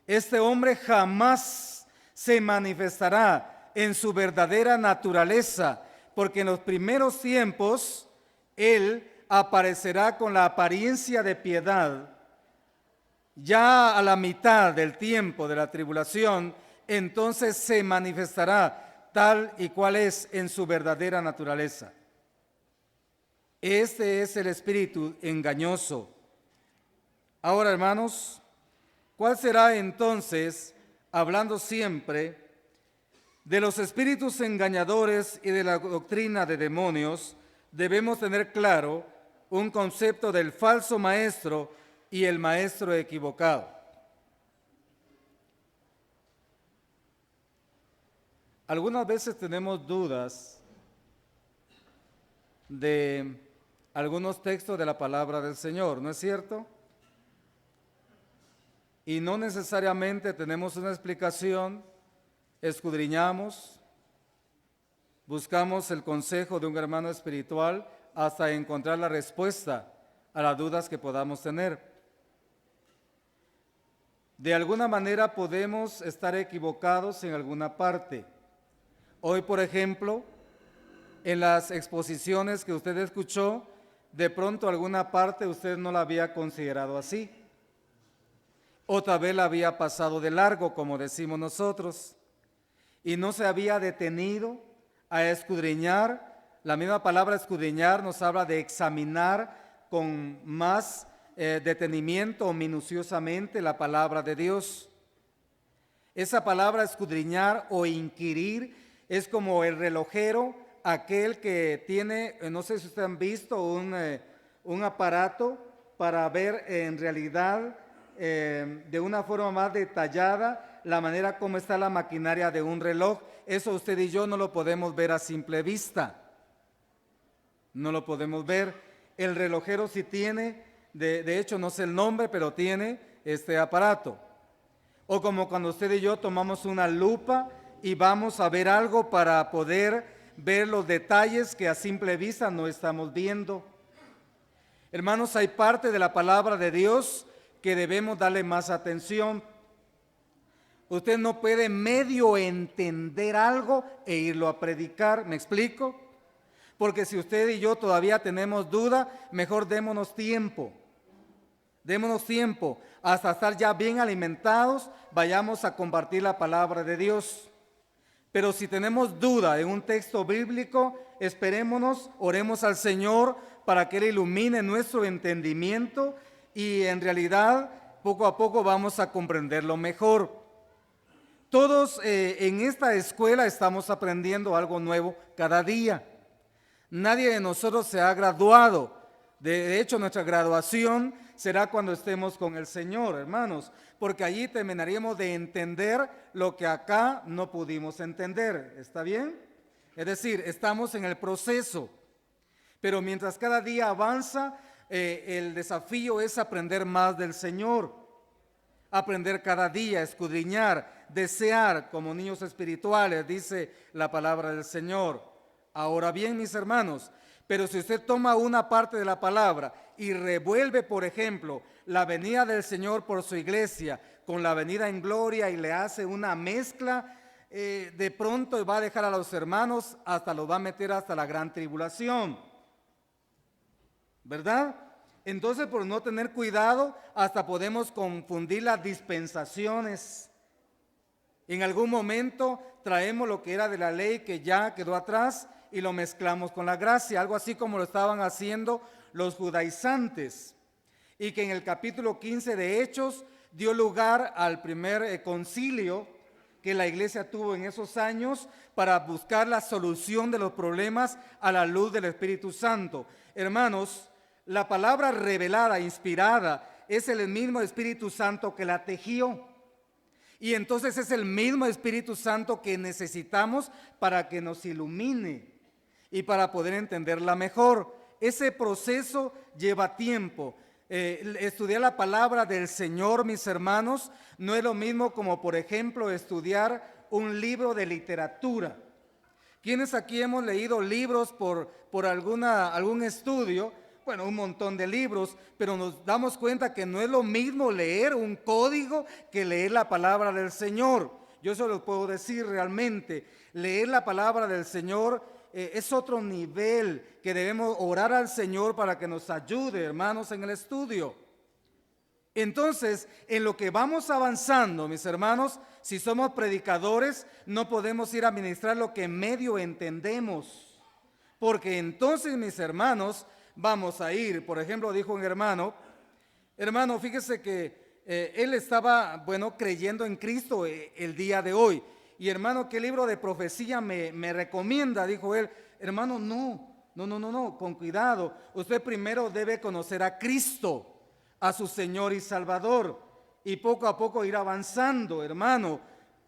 S1: Este hombre jamás se manifestará en su verdadera naturaleza, porque en los primeros tiempos él aparecerá con la apariencia de piedad. Ya a la mitad del tiempo de la tribulación, entonces se manifestará tal y cual es en su verdadera naturaleza. Este es el espíritu engañoso. Ahora, hermanos, ¿cuál será entonces, hablando siempre de los espíritus engañadores y de la doctrina de demonios, debemos tener claro un concepto del falso maestro y el maestro equivocado? Algunas veces tenemos dudas de algunos textos de la palabra del Señor, ¿no es cierto? Y no necesariamente tenemos una explicación, escudriñamos, buscamos el consejo de un hermano espiritual hasta encontrar la respuesta a las dudas que podamos tener. De alguna manera podemos estar equivocados en alguna parte. Hoy, por ejemplo, en las exposiciones que usted escuchó, de pronto alguna parte usted no la había considerado así. Otra vez la había pasado de largo, como decimos nosotros, y no se había detenido a escudriñar. La misma palabra escudriñar nos habla de examinar con más detenimiento o minuciosamente la palabra de Dios. Esa palabra escudriñar o inquirir es como el relojero, aquel que tiene, no sé si ustedes han visto, un aparato para ver en realidad de una forma más detallada la manera como está la maquinaria de un reloj. Eso usted y yo no lo podemos ver a simple vista. No lo podemos ver. El relojero sí tiene, de hecho no sé el nombre, pero tiene este aparato. O como cuando usted y yo tomamos una lupa y vamos a ver algo para poder ver los detalles que a simple vista no estamos viendo. Hermanos, hay parte de la palabra de Dios que debemos darle más atención. Usted no puede medio entender algo e irlo a predicar, ¿me explico? Porque si usted y yo todavía tenemos duda, mejor démonos tiempo. Démonos tiempo hasta estar ya bien alimentados, vayamos a compartir la palabra de Dios. Pero si tenemos duda en un texto bíblico, esperémonos, oremos al Señor para que Él ilumine nuestro entendimiento y en realidad poco a poco vamos a comprenderlo mejor. Todos en esta escuela estamos aprendiendo algo nuevo cada día. Nadie de nosotros se ha graduado. De hecho, nuestra graduación será cuando estemos con el Señor, hermanos, porque allí terminaríamos de entender lo que acá no pudimos entender. ¿Está bien? Es decir, estamos en el proceso, pero mientras cada día avanza, el desafío es aprender más del Señor, aprender cada día, escudriñar, desear como niños espirituales, dice la palabra del Señor. Ahora bien, mis hermanos, pero si usted toma una parte de la palabra y revuelve, por ejemplo, la venida del Señor por su iglesia con la venida en gloria y le hace una mezcla, de pronto va a dejar a los hermanos, hasta los va a meter hasta la gran tribulación, ¿verdad? Entonces, por no tener cuidado, hasta podemos confundir las dispensaciones. En algún momento traemos lo que era de la ley que ya quedó atrás y lo mezclamos con la gracia, algo así como lo estaban haciendo los judaizantes, y que en el capítulo 15 de Hechos dio lugar al primer concilio que la iglesia tuvo en esos años para buscar la solución de los problemas a la luz del Espíritu Santo. Hermanos, la palabra revelada, inspirada, es el mismo Espíritu Santo que la tejió. Y entonces es el mismo Espíritu Santo que necesitamos para que nos ilumine y para poder entenderla mejor. Ese proceso lleva tiempo. Estudiar la palabra del Señor, mis hermanos, no es lo mismo como, por ejemplo, estudiar un libro de literatura. ¿Quiénes aquí hemos leído libros por algún estudio? Bueno, un montón de libros, pero nos damos cuenta que no es lo mismo leer un código que leer la palabra del Señor. Yo se lo puedo decir realmente. Leer la palabra del Señor es otro nivel que debemos orar al Señor para que nos ayude, hermanos, en el estudio. Entonces, en lo que vamos avanzando, mis hermanos, si somos predicadores, no podemos ir a ministrar lo que medio entendemos, porque entonces, mis hermanos, vamos a ir. Por ejemplo, dijo un hermano, fíjese que él estaba, creyendo en Cristo el día de hoy. Y hermano, ¿qué libro de profecía me recomienda? Dijo él. Hermano, no, con cuidado. Usted primero debe conocer a Cristo, a su Señor y Salvador, y poco a poco ir avanzando, hermano.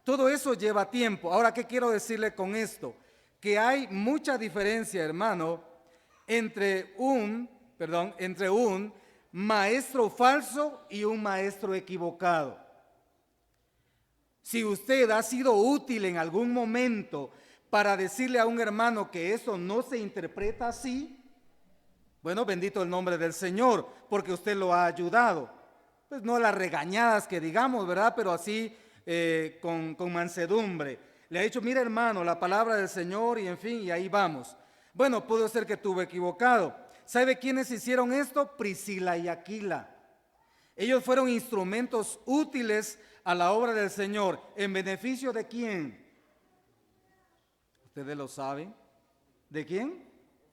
S1: Todo eso lleva tiempo. Ahora, ¿qué quiero decirle con esto? Que hay mucha diferencia, hermano, entre un maestro falso y un maestro equivocado. Si usted ha sido útil en algún momento para decirle a un hermano que eso no se interpreta así, bueno, bendito el nombre del Señor, porque usted lo ha ayudado. Pues no las regañadas que digamos, ¿verdad? Pero así con mansedumbre. Le ha dicho, mira hermano, la palabra del Señor y en fin, y ahí vamos. Bueno, pudo ser que estuve equivocado. ¿Sabe quiénes hicieron esto? Priscila y Aquila. Ellos fueron instrumentos útiles a la obra del Señor. ¿En beneficio de quién? Ustedes lo saben. ¿De quién?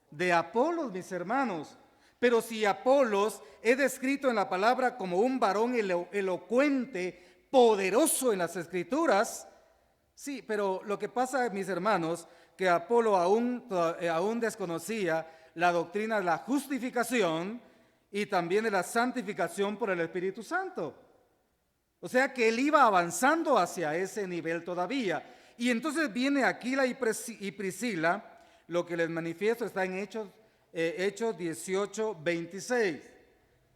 S1: De Apolos, mis hermanos. Pero si Apolos es descrito en la palabra como un varón elocuente, poderoso en las Escrituras, sí, pero lo que pasa, mis hermanos, que Apolo aún desconocía la doctrina de la justificación y también de la santificación por el Espíritu Santo. O sea que él iba avanzando hacia ese nivel todavía. Y entonces viene Aquila y Priscila, lo que les manifiesto está en Hechos 18, 26.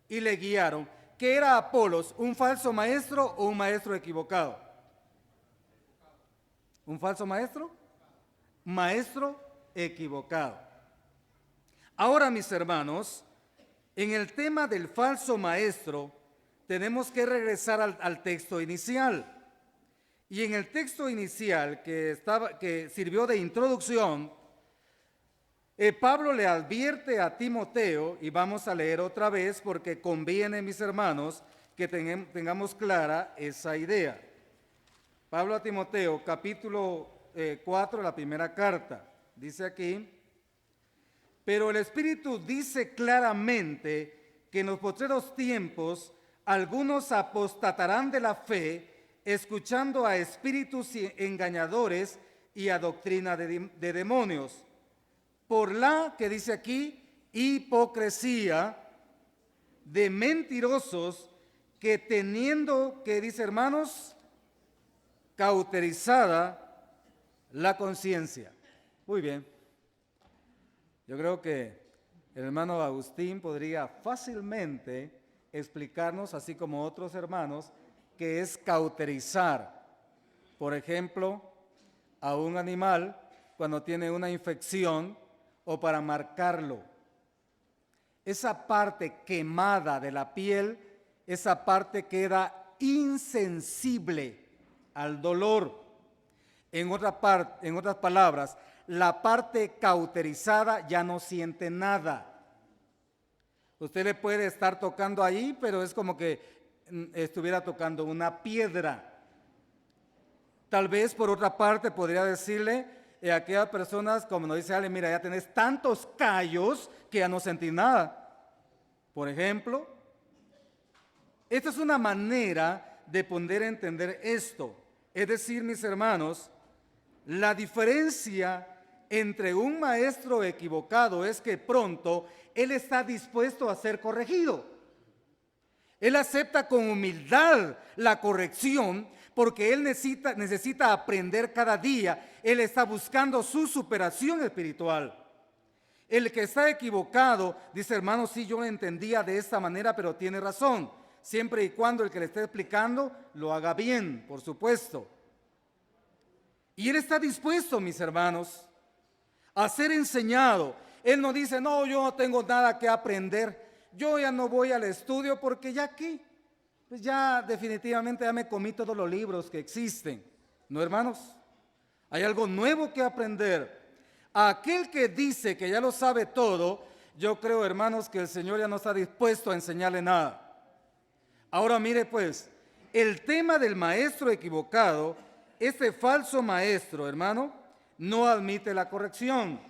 S1: Y le guiaron. ¿Qué era Apolos? ¿Un falso maestro o un maestro equivocado? ¿Un falso maestro? Maestro equivocado. Ahora, mis hermanos, en el tema del falso maestro, tenemos que regresar al texto inicial. Y en el texto inicial que sirvió de introducción, Pablo le advierte a Timoteo, y vamos a leer otra vez porque conviene, mis hermanos, que tengamos clara esa idea. Pablo a Timoteo, capítulo 4, la primera carta, dice aquí: pero el Espíritu dice claramente que en los postreros tiempos algunos apostatarán de la fe, escuchando a espíritus engañadores y a doctrina de demonios, por la, que dice aquí, hipocresía de mentirosos que teniendo, que dice hermanos, cauterizada la conciencia. Muy bien. Yo creo que el hermano Agustín podría fácilmente explicarnos, así como otros hermanos, qué es cauterizar. Por ejemplo, a un animal cuando tiene una infección o para marcarlo. Esa parte quemada de la piel, esa parte queda insensible al dolor. En otras palabras, la parte cauterizada ya no siente nada. Usted le puede estar tocando ahí, pero es como que estuviera tocando una piedra. Tal vez por otra parte podría decirle a aquellas personas, como nos dice Ale, mira, ya tenés tantos callos que ya no sentís nada. Por ejemplo, esta es una manera de poder entender esto. Es decir, mis hermanos, la diferencia entre un maestro equivocado es que pronto él está dispuesto a ser corregido. Él acepta con humildad la corrección porque él necesita aprender cada día. Él está buscando su superación espiritual. El que está equivocado dice, hermano, sí, yo lo entendía de esta manera, pero tiene razón. Siempre y cuando el que le esté explicando lo haga bien, por supuesto. Y él está dispuesto, mis hermanos, a ser enseñado. Él no dice, no, yo no tengo nada que aprender. Yo ya no voy al estudio porque ya aquí, pues ya definitivamente ya me comí todos los libros que existen. ¿No, hermanos? Hay algo nuevo que aprender. A aquel que dice que ya lo sabe todo, yo creo, hermanos, que el Señor ya no está dispuesto a enseñarle nada. Ahora mire pues, el tema del maestro equivocado, este falso maestro, hermano, no admite la corrección.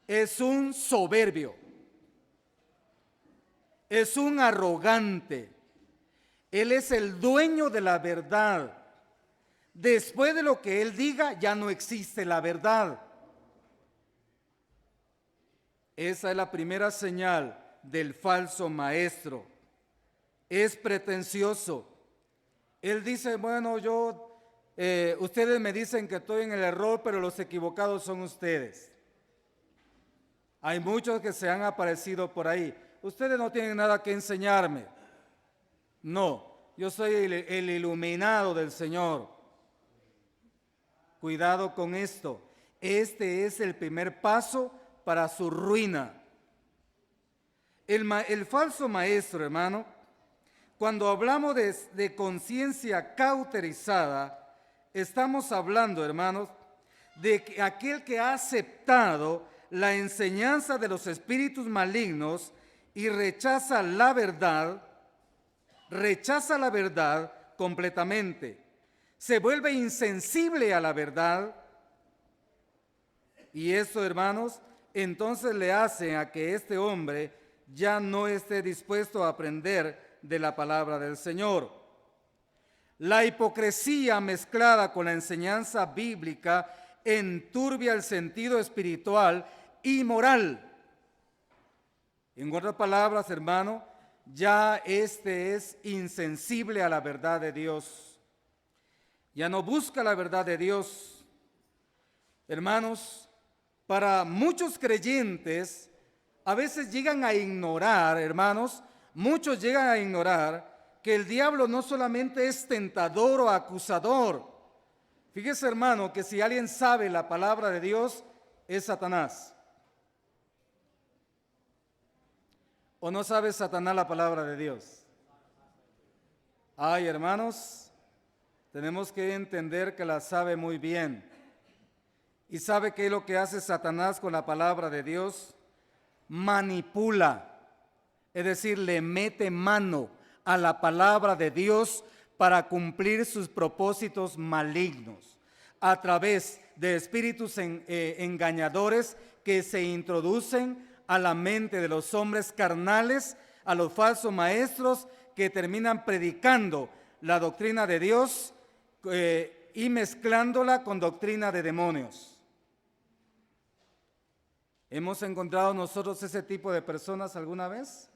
S1: Es un soberbio. Es un arrogante. Él es el dueño de la verdad. Después de lo que él diga, ya no existe la verdad. Esa es la primera señal del falso maestro. Es pretencioso. Él dice, bueno, ustedes me dicen que estoy en el error, pero los equivocados son ustedes. Hay muchos que se han aparecido por ahí. Ustedes no tienen nada que enseñarme. No, yo soy el iluminado del Señor. Cuidado con esto. Este es el primer paso para su ruina. El falso maestro, hermano, cuando hablamos de conciencia cauterizada, estamos hablando, hermanos, de que aquel que ha aceptado la enseñanza de los espíritus malignos y rechaza la verdad completamente. Se vuelve insensible a la verdad y eso, hermanos, entonces le hace a que este hombre ya no esté dispuesto a aprender de la palabra del Señor. La hipocresía mezclada con la enseñanza bíblica enturbia el sentido espiritual y moral. En otras palabras, hermano, ya este es insensible a la verdad de Dios. Ya no busca la verdad de Dios. Hermanos, para muchos creyentes, a veces llegan a ignorar, hermanos, muchos llegan a ignorar que el diablo no solamente es tentador o acusador. Fíjese, hermano, que si alguien sabe la palabra de Dios, es Satanás. ¿O no sabe Satanás la palabra de Dios? Ay, hermanos, tenemos que entender que la sabe muy bien. ¿Y sabe qué es lo que hace Satanás con la palabra de Dios? Manipula, es decir, le mete mano a la palabra de Dios para cumplir sus propósitos malignos a través de espíritus engañadores que se introducen a la mente de los hombres carnales, a los falsos maestros que terminan predicando la doctrina de Dios y mezclándola con doctrina de demonios. ¿Hemos encontrado nosotros ese tipo de personas alguna vez?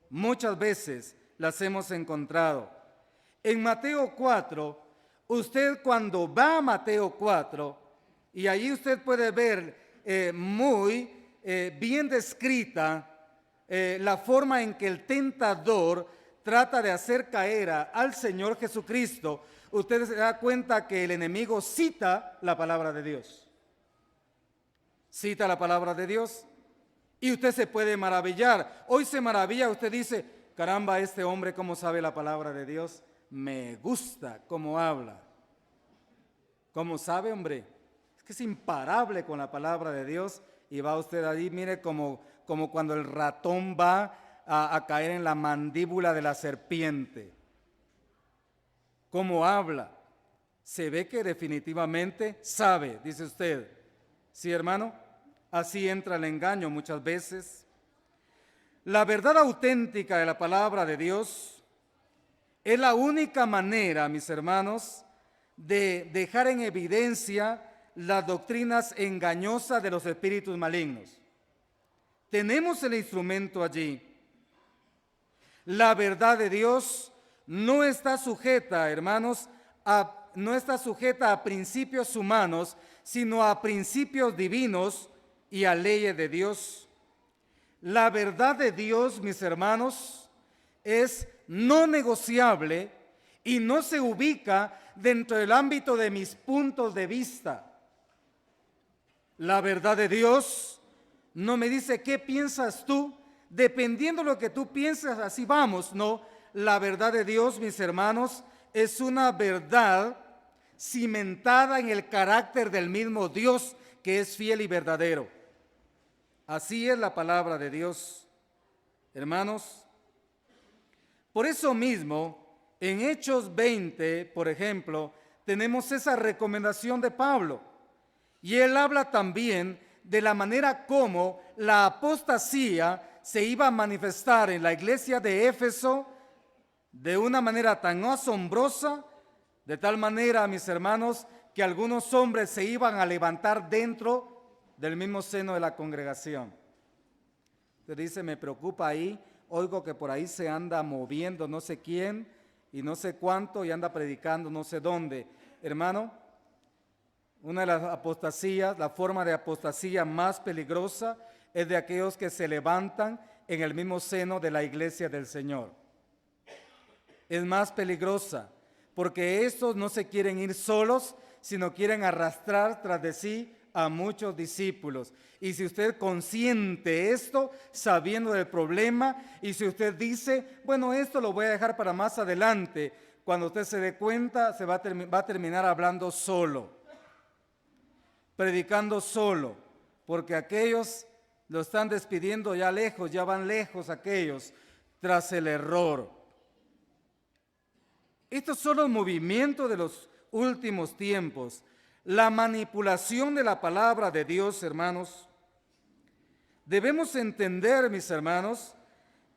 S1: Muchas veces las hemos encontrado. En Mateo 4, usted cuando va a Mateo 4, y allí usted puede ver muy bien descrita la forma en que el tentador trata de hacer caer al Señor Jesucristo, usted se da cuenta que el enemigo cita la palabra de Dios. Cita la palabra de Dios y usted se puede maravillar. Hoy se maravilla, usted dice, caramba, este hombre cómo sabe la palabra de Dios. Me gusta cómo habla. ¿Cómo sabe, hombre? Es que es imparable con la palabra de Dios y va usted ahí, mire, como cuando el ratón va a caer en la mandíbula de la serpiente. ¿Cómo habla? Se ve que definitivamente sabe, dice usted. ¿Sí, hermano? Así entra el engaño muchas veces. La verdad auténtica de la palabra de Dios es la única manera, mis hermanos, de dejar en evidencia las doctrinas engañosas de los espíritus malignos. Tenemos el instrumento allí. La verdad de Dios no está sujeta, hermanos, no está sujeta a principios humanos, sino a principios divinos y a leyes de Dios. La verdad de Dios, mis hermanos, es no negociable y no se ubica dentro del ámbito de mis puntos de vista. La verdad de Dios no me dice qué piensas tú, dependiendo de lo que tú piensas, así vamos, no. La verdad de Dios, mis hermanos, es una verdad cimentada en el carácter del mismo Dios, que es fiel y verdadero. Así es la palabra de Dios, hermanos. Por eso mismo, en Hechos 20, por ejemplo, tenemos esa recomendación de Pablo. Y él habla también de la manera como la apostasía se iba a manifestar en la iglesia de Éfeso de una manera tan asombrosa, de tal manera, mis hermanos, que algunos hombres se iban a levantar dentro del mismo seno de la congregación. Usted dice, me preocupa ahí, oigo que por ahí se anda moviendo no sé quién y no sé cuánto y anda predicando no sé dónde. Hermano, una de las apostasías, la forma de apostasía más peligrosa es de aquellos que se levantan en el mismo seno de la iglesia del Señor. Es más peligrosa porque estos no se quieren ir solos, sino quieren arrastrar tras de sí a muchos discípulos. Y si usted consiente esto, sabiendo del problema, y si usted dice, bueno, esto lo voy a dejar para más adelante, cuando usted se dé cuenta, va a terminar hablando solo, predicando solo, porque aquellos lo están despidiendo ya lejos, ya van lejos aquellos, tras el error. Estos son los movimientos de los últimos tiempos. La manipulación de la palabra de Dios, hermanos. Debemos entender, mis hermanos,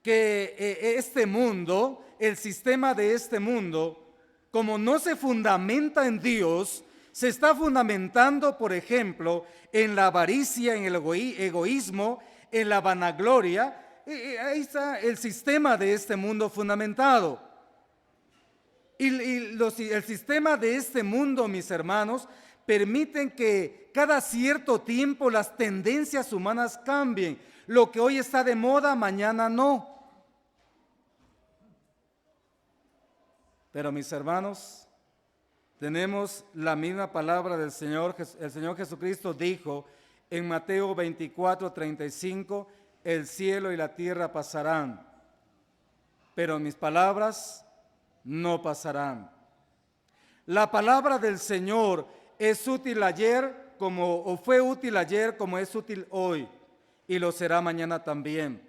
S1: que este mundo, el sistema de este mundo, como no se fundamenta en Dios, se está fundamentando, por ejemplo, en la avaricia, en el egoísmo, en la vanagloria. Ahí está el sistema de este mundo fundamentado. El sistema de este mundo, mis hermanos, permiten que cada cierto tiempo las tendencias humanas cambien. Lo que hoy está de moda, mañana no. Pero mis hermanos, tenemos la misma palabra del Señor. El Señor Jesucristo dijo en Mateo 24:35, el cielo y la tierra pasarán, pero mis palabras no pasarán. La palabra del Señor es útil ayer o fue útil ayer como es útil hoy y lo será mañana también.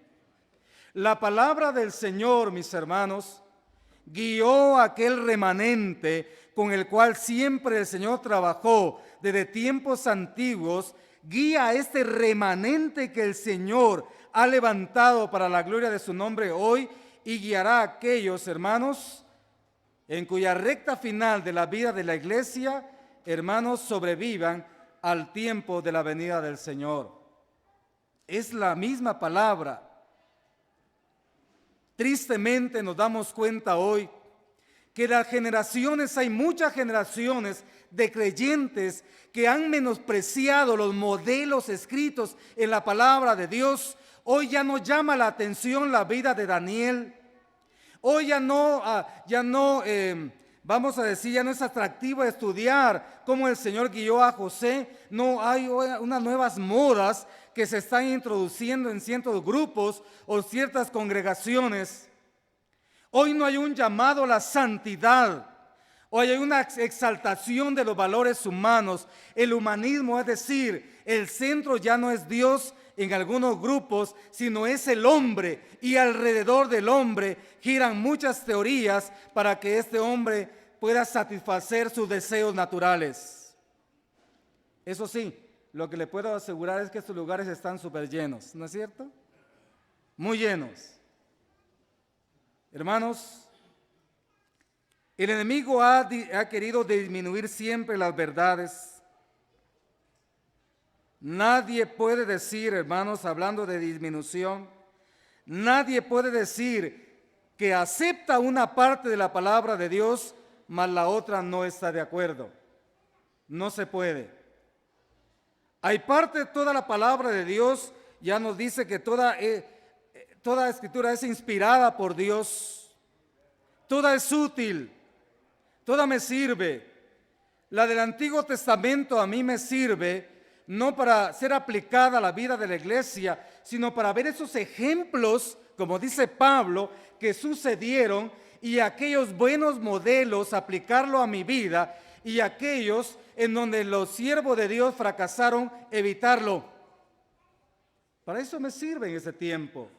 S1: La palabra del Señor, mis hermanos, guió a aquel remanente con el cual siempre el Señor trabajó desde tiempos antiguos. Guía a este remanente que el Señor ha levantado para la gloria de su nombre hoy y guiará a aquellos, hermanos, en cuya recta final de la vida de la iglesia, hermanos, sobrevivan al tiempo de la venida del Señor. Es la misma palabra. Tristemente nos damos cuenta hoy que las generaciones, hay muchas generaciones de creyentes que han menospreciado los modelos escritos en la palabra de Dios. Hoy ya no llama la atención la vida de Daniel. Hoy vamos a decir, ya no es atractivo estudiar cómo el Señor guió a José. No, hay unas nuevas modas que se están introduciendo en ciertos grupos o ciertas congregaciones. Hoy no hay un llamado a la santidad. Hoy hay una exaltación de los valores humanos. El humanismo, es decir, el centro ya no es Dios en algunos grupos, sino es el hombre. Y alrededor del hombre giran muchas teorías para que este hombre pueda satisfacer sus deseos naturales. Eso sí, lo que le puedo asegurar es que estos lugares están súper llenos, ¿no es cierto? Muy llenos. Hermanos, el enemigo ha querido disminuir siempre las verdades. Nadie puede decir, hermanos, hablando de disminución, nadie puede decir que acepta una parte de la palabra de Dios, mas la otra no está de acuerdo. No se puede. Hay parte de toda la palabra de Dios, ya nos dice que toda escritura es inspirada por Dios. Toda es útil, toda me sirve. La del Antiguo Testamento a mí me sirve no para ser aplicada a la vida de la iglesia, sino para ver esos ejemplos, como dice Pablo, que sucedieron y aquellos buenos modelos, aplicarlo a mi vida, y aquellos en donde los siervos de Dios fracasaron, evitarlo. Para eso me sirve en ese tiempo.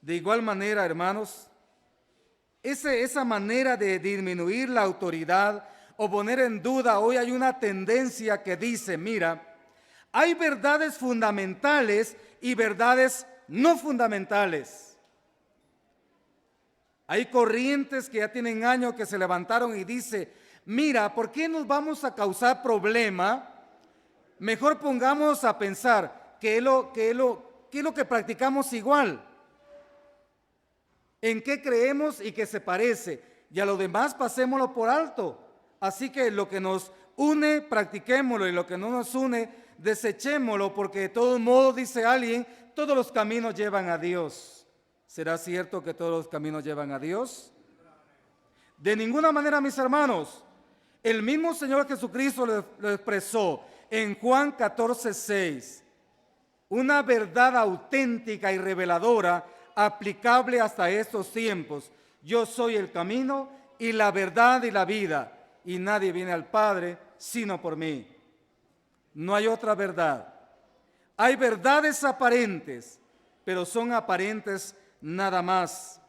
S1: De igual manera, hermanos, esa manera de disminuir la autoridad o poner en duda, hoy hay una tendencia que dice, mira, hay verdades fundamentales y verdades no fundamentales. Hay corrientes que ya tienen años que se levantaron y dice, mira, ¿por qué nos vamos a causar problema? Mejor pongamos a pensar qué es lo que practicamos igual. En qué creemos y qué se parece, y a lo demás pasémoslo por alto. Así que lo que nos une, practiquémoslo, y lo que no nos une, desechémoslo, porque de todos modos, dice alguien, todos los caminos llevan a Dios. ¿Será cierto que todos los caminos llevan a Dios? De ninguna manera, mis hermanos. El mismo Señor Jesucristo lo expresó en Juan 14:6. Una verdad auténtica y reveladora, aplicable hasta estos tiempos. Yo soy el camino y la verdad y la vida, y nadie viene al Padre sino por mí. No hay otra verdad. Hay verdades aparentes, pero son aparentes nada más.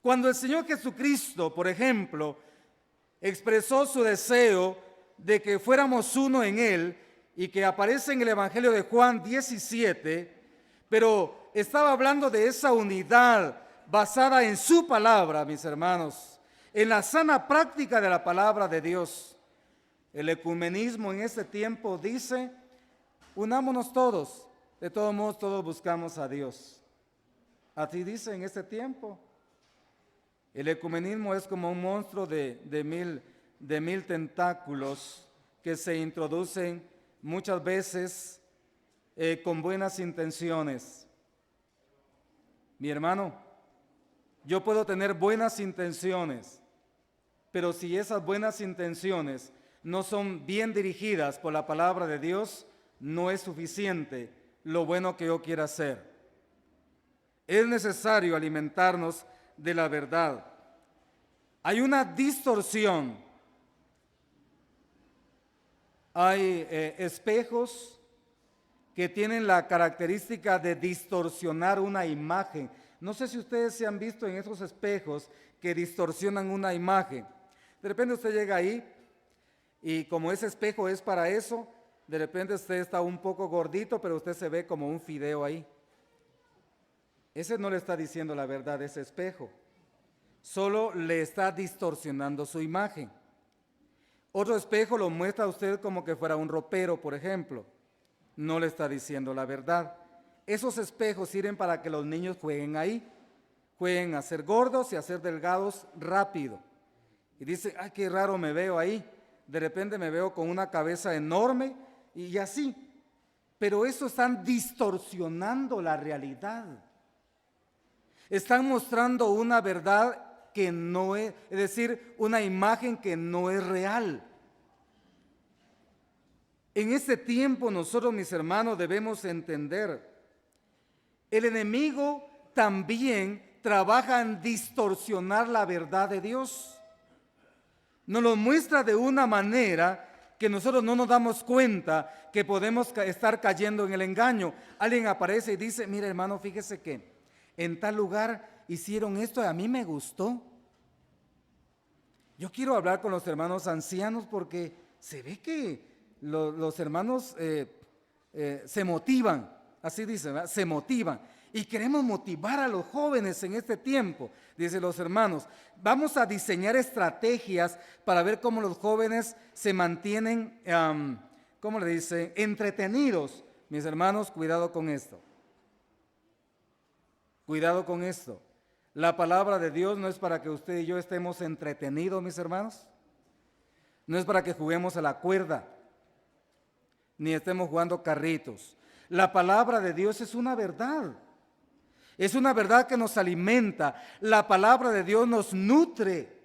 S1: Cuando el Señor Jesucristo, por ejemplo, expresó su deseo de que fuéramos uno en Él, y que aparece en el Evangelio de Juan 17, pero estaba hablando de esa unidad basada en su palabra, mis hermanos, en la sana práctica de la palabra de Dios. El ecumenismo en este tiempo dice, unámonos todos, de todos modos todos buscamos a Dios. Así dice en este tiempo. El ecumenismo es como un monstruo de mil tentáculos que se introducen muchas veces con buenas intenciones. Mi hermano, yo puedo tener buenas intenciones, pero si esas buenas intenciones no son bien dirigidas por la palabra de Dios, no es suficiente lo bueno que yo quiera hacer. Es necesario alimentarnos de la verdad. Hay una distorsión. Hay espejos que tienen la característica de distorsionar una imagen. No sé si ustedes se han visto en esos espejos que distorsionan una imagen. De repente usted llega ahí y como ese espejo es para eso, de repente usted está un poco gordito, pero usted se ve como un fideo ahí. Ese no le está diciendo la verdad, ese espejo. solo le está distorsionando su imagen. Otro espejo lo muestra a usted como que fuera un ropero, por ejemplo. No le está diciendo la verdad. Esos espejos sirven para que los niños jueguen ahí. Jueguen a ser gordos y a ser delgados rápido. Y dice, ay, qué raro me veo ahí. De repente me veo con una cabeza enorme y así. Pero eso están distorsionando la realidad. Están mostrando una verdad que no es decir, una imagen que no es real. En este tiempo nosotros, mis hermanos, debemos entender, el enemigo también trabaja en distorsionar la verdad de Dios. Nos lo muestra de una manera que nosotros no nos damos cuenta que podemos estar cayendo en el engaño. Alguien aparece y dice, mira hermano, fíjese que en tal lugar hicieron esto y a mí me gustó. Yo quiero hablar con los hermanos ancianos porque se ve que los hermanos se motivan, así dicen, ¿verdad? Se motivan. Y queremos motivar a los jóvenes en este tiempo, dicen los hermanos. Vamos a diseñar estrategias para ver cómo los jóvenes se mantienen, ¿cómo le dicen? Entretenidos. Mis hermanos, cuidado con esto. Cuidado con esto. La palabra de Dios no es para que usted y yo estemos entretenidos, mis hermanos. No es para que juguemos a la cuerda, ni estemos jugando carritos. La palabra de Dios es una verdad. Es una verdad que nos alimenta. La palabra de Dios nos nutre.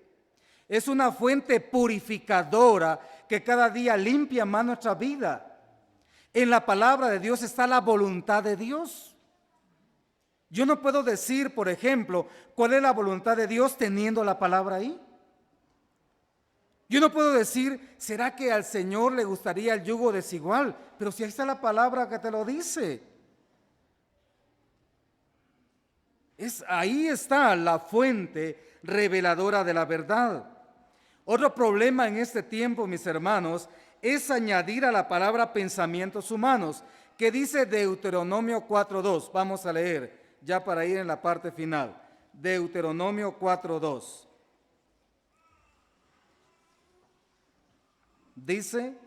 S1: Es una fuente purificadora que cada día limpia más nuestra vida. En la palabra de Dios está la voluntad de Dios. Yo no puedo decir, por ejemplo, cuál es la voluntad de Dios teniendo la palabra ahí. Yo no puedo decir, ¿será que al Señor le gustaría el yugo desigual? Pero si ahí está la palabra que te lo dice. Ahí está la fuente reveladora de la verdad. Otro problema en este tiempo, mis hermanos, es añadir a la palabra pensamientos humanos, que dice Deuteronomio 4:2. Vamos a leer, ya para ir en la parte final. Deuteronomio 4:2. Dice,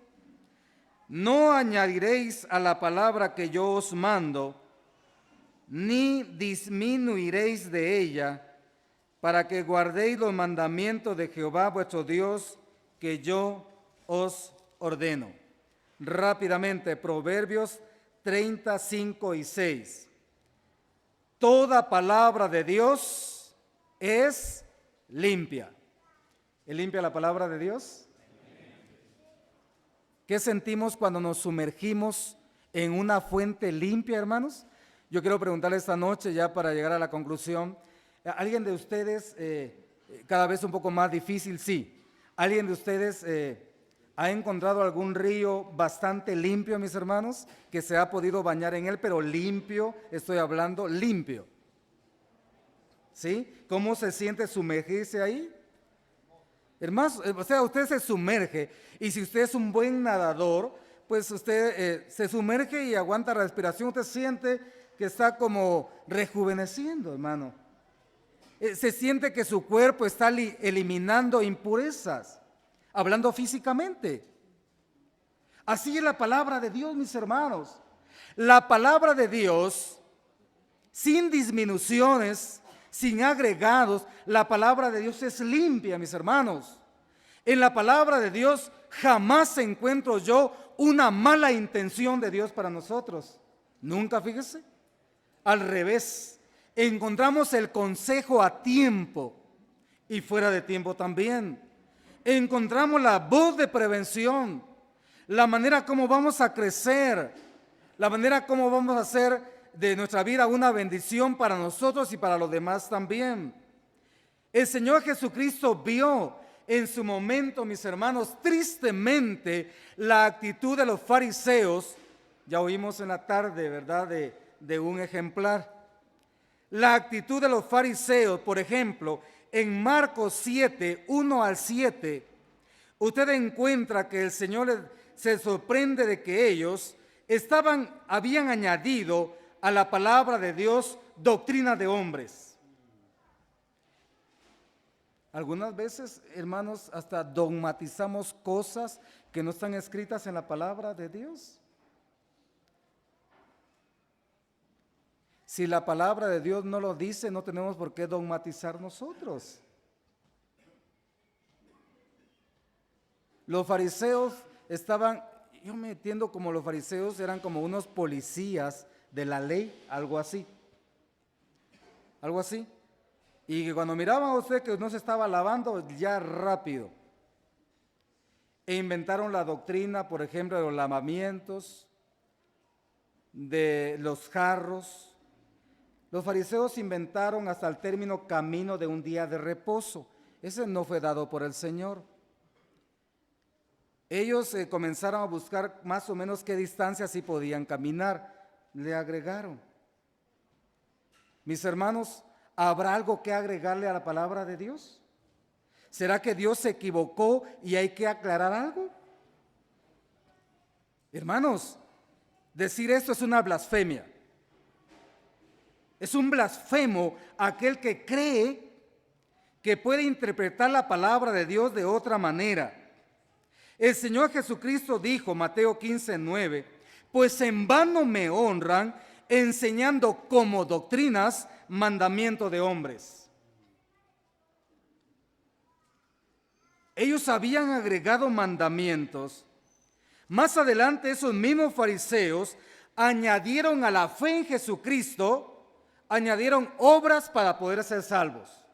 S1: no añadiréis a la palabra que yo os mando, ni disminuiréis de ella, para que guardéis los mandamientos de Jehová vuestro Dios, que yo os ordeno. Rápidamente, Proverbios 35 y 6. Toda palabra de Dios es limpia. ¿Es limpia la palabra de Dios? ¿Qué sentimos cuando nos sumergimos en una fuente limpia, hermanos? Yo quiero preguntarle esta noche, ya para llegar a la conclusión, ¿alguien de ustedes, cada vez un poco más difícil, sí, alguien de ustedes ha encontrado algún río bastante limpio, mis hermanos, que se ha podido bañar en él, pero limpio, estoy hablando limpio? ¿Sí? ¿Cómo se siente sumergirse ahí? Hermanos, o sea, usted se sumerge y si usted es un buen nadador, pues usted se sumerge y aguanta la respiración, usted siente que está como rejuveneciendo, hermano. Se siente que su cuerpo está eliminando impurezas, hablando físicamente. Así es la palabra de Dios, mis hermanos. La palabra de Dios, sin disminuciones, sin agregados, la palabra de Dios es limpia, mis hermanos. En la palabra de Dios jamás encuentro yo una mala intención de Dios para nosotros. Nunca, fíjese. Al revés, encontramos el consejo a tiempo y fuera de tiempo también. Encontramos la voz de prevención, la manera como vamos a crecer, la manera como vamos a hacer de nuestra vida una bendición para nosotros y para los demás también. El Señor Jesucristo vio en su momento, mis hermanos, tristemente la actitud de los fariseos. Ya oímos en la tarde, ¿verdad?, de un ejemplar. La actitud de los fariseos, por ejemplo, en Marcos 7, 1 al 7, usted encuentra que el Señor se sorprende de que ellos habían añadido a la palabra de Dios doctrina de hombres. Algunas veces, hermanos, hasta dogmatizamos cosas que no están escritas en la palabra de Dios. Si la palabra de Dios no lo dice, no tenemos por qué dogmatizar nosotros. Los fariseos estaban, yo me entiendo como los fariseos eran como unos policías de la ley, algo así. Algo así. Y que cuando miraban a usted que no se estaba lavando, ya rápido. E inventaron la doctrina, por ejemplo, de los lavamientos, de los jarros. Los fariseos inventaron hasta el término camino de un día de reposo. Ese no fue dado por el Señor. Ellos comenzaron a buscar más o menos qué distancia sí podían caminar. Le agregaron. Mis hermanos, ¿habrá algo que agregarle a la palabra de Dios? ¿Será que Dios se equivocó y hay que aclarar algo? Hermanos, decir esto es una blasfemia. Es un blasfemo aquel que cree que puede interpretar la palabra de Dios de otra manera. El Señor Jesucristo dijo, Mateo 15:9, pues en vano me honran, enseñando como doctrinas mandamiento de hombres. Ellos habían agregado mandamientos. Más adelante esos mismos fariseos añadieron a la fe en Jesucristo, añadieron obras para poder ser salvos.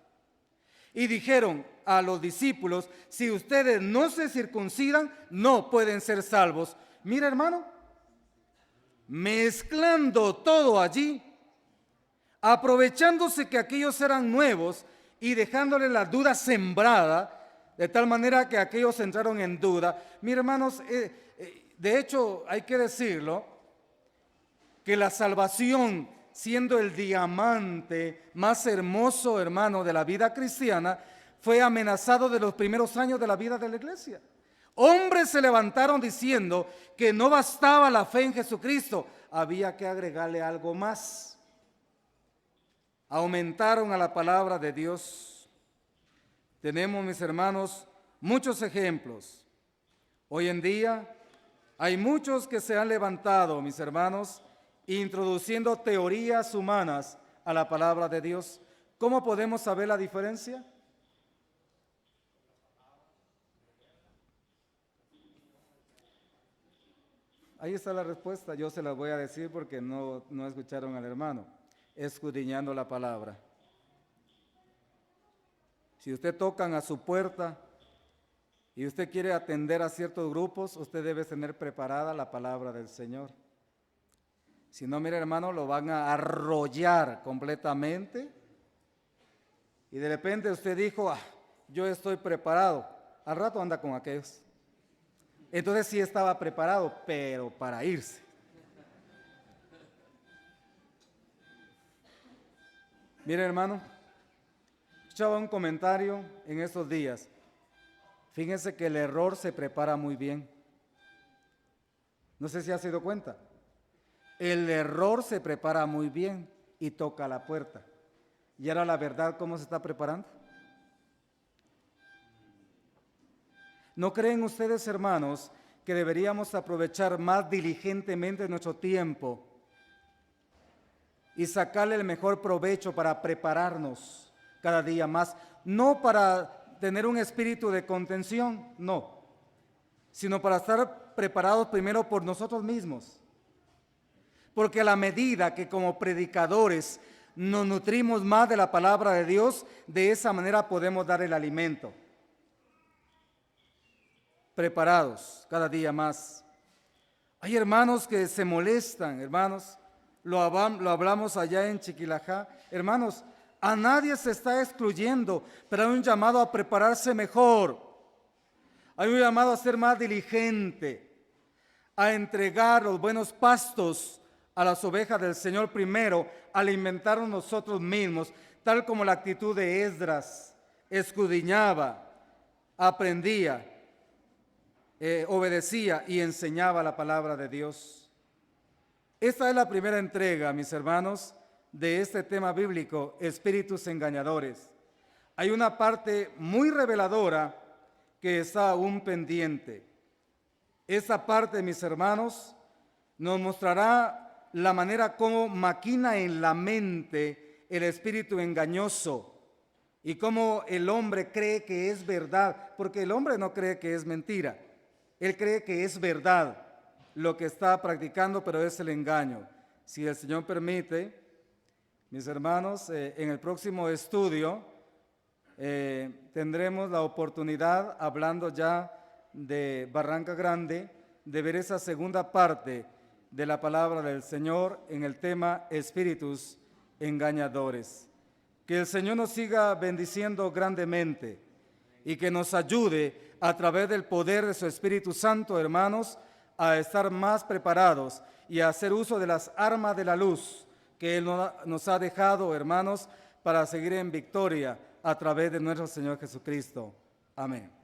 S1: Y dijeron a los discípulos, si ustedes no se circuncidan, no pueden ser salvos. Mira, hermano, mezclando todo allí, aprovechándose que aquellos eran nuevos y dejándole la duda sembrada, de tal manera que aquellos entraron en duda. Mira, hermanos, de hecho hay que decirlo, que la salvación, siendo el diamante más hermoso, hermano, de la vida cristiana, fue amenazado de los primeros años de la vida de la iglesia. Hombres se levantaron diciendo que no bastaba la fe en Jesucristo, había que agregarle algo más. Aumentaron a la palabra de Dios. Tenemos, mis hermanos, muchos ejemplos. Hoy en día hay muchos que se han levantado, mis hermanos, introduciendo teorías humanas a la palabra de Dios. ¿Cómo podemos saber la diferencia? Ahí está la respuesta, yo se la voy a decir porque no escucharon al hermano. Escudriñando la palabra. Si usted tocan a su puerta y usted quiere atender a ciertos grupos, usted debe tener preparada la palabra del Señor. Si no, mire, hermano, lo van a arrollar completamente. Y de repente usted dijo, yo estoy preparado. Al rato anda con aquellos. Entonces sí estaba preparado, pero para irse. Mire, hermano, escuchaba un comentario en estos días. Fíjense que el error se prepara muy bien. No sé si ha sido cuenta. El error se prepara muy bien y toca la puerta. ¿Y ahora la verdad cómo se está preparando? ¿No creen ustedes, hermanos, que deberíamos aprovechar más diligentemente nuestro tiempo y sacarle el mejor provecho para prepararnos cada día más? No para tener un espíritu de contención, no, sino para estar preparados primero por nosotros mismos. Porque a la medida que como predicadores nos nutrimos más de la palabra de Dios, de esa manera podemos dar el alimento. Preparados cada día más. Hay hermanos que se molestan, hermanos, lo hablamos allá en Chiquilajá. Hermanos, a nadie se está excluyendo, pero hay un llamado a prepararse mejor. Hay un llamado a ser más diligente, a entregar los buenos pastos a las ovejas del Señor primero, alimentarnos nosotros mismos, tal como la actitud de Esdras, escudriñaba, aprendía, obedecía y enseñaba la palabra de Dios. Esta es la primera entrega, mis hermanos, de este tema bíblico, espíritus engañadores. hay una parte muy reveladora que está aún pendiente. Esa parte, mis hermanos, nos mostrará la manera como maquina en la mente el espíritu engañoso y cómo el hombre cree que es verdad, porque el hombre no cree que es mentira, él cree que es verdad lo que está practicando, pero es el engaño. Si el Señor permite, mis hermanos, en el próximo estudio tendremos la oportunidad, hablando ya de Barranca Grande, de ver esa segunda parte de la palabra del Señor en el tema espíritus engañadores. Que el Señor nos siga bendiciendo grandemente y que nos ayude a través del poder de su Espíritu Santo, hermanos, a estar más preparados y a hacer uso de las armas de la luz que Él nos ha dejado, hermanos, para seguir en victoria a través de nuestro Señor Jesucristo. Amén.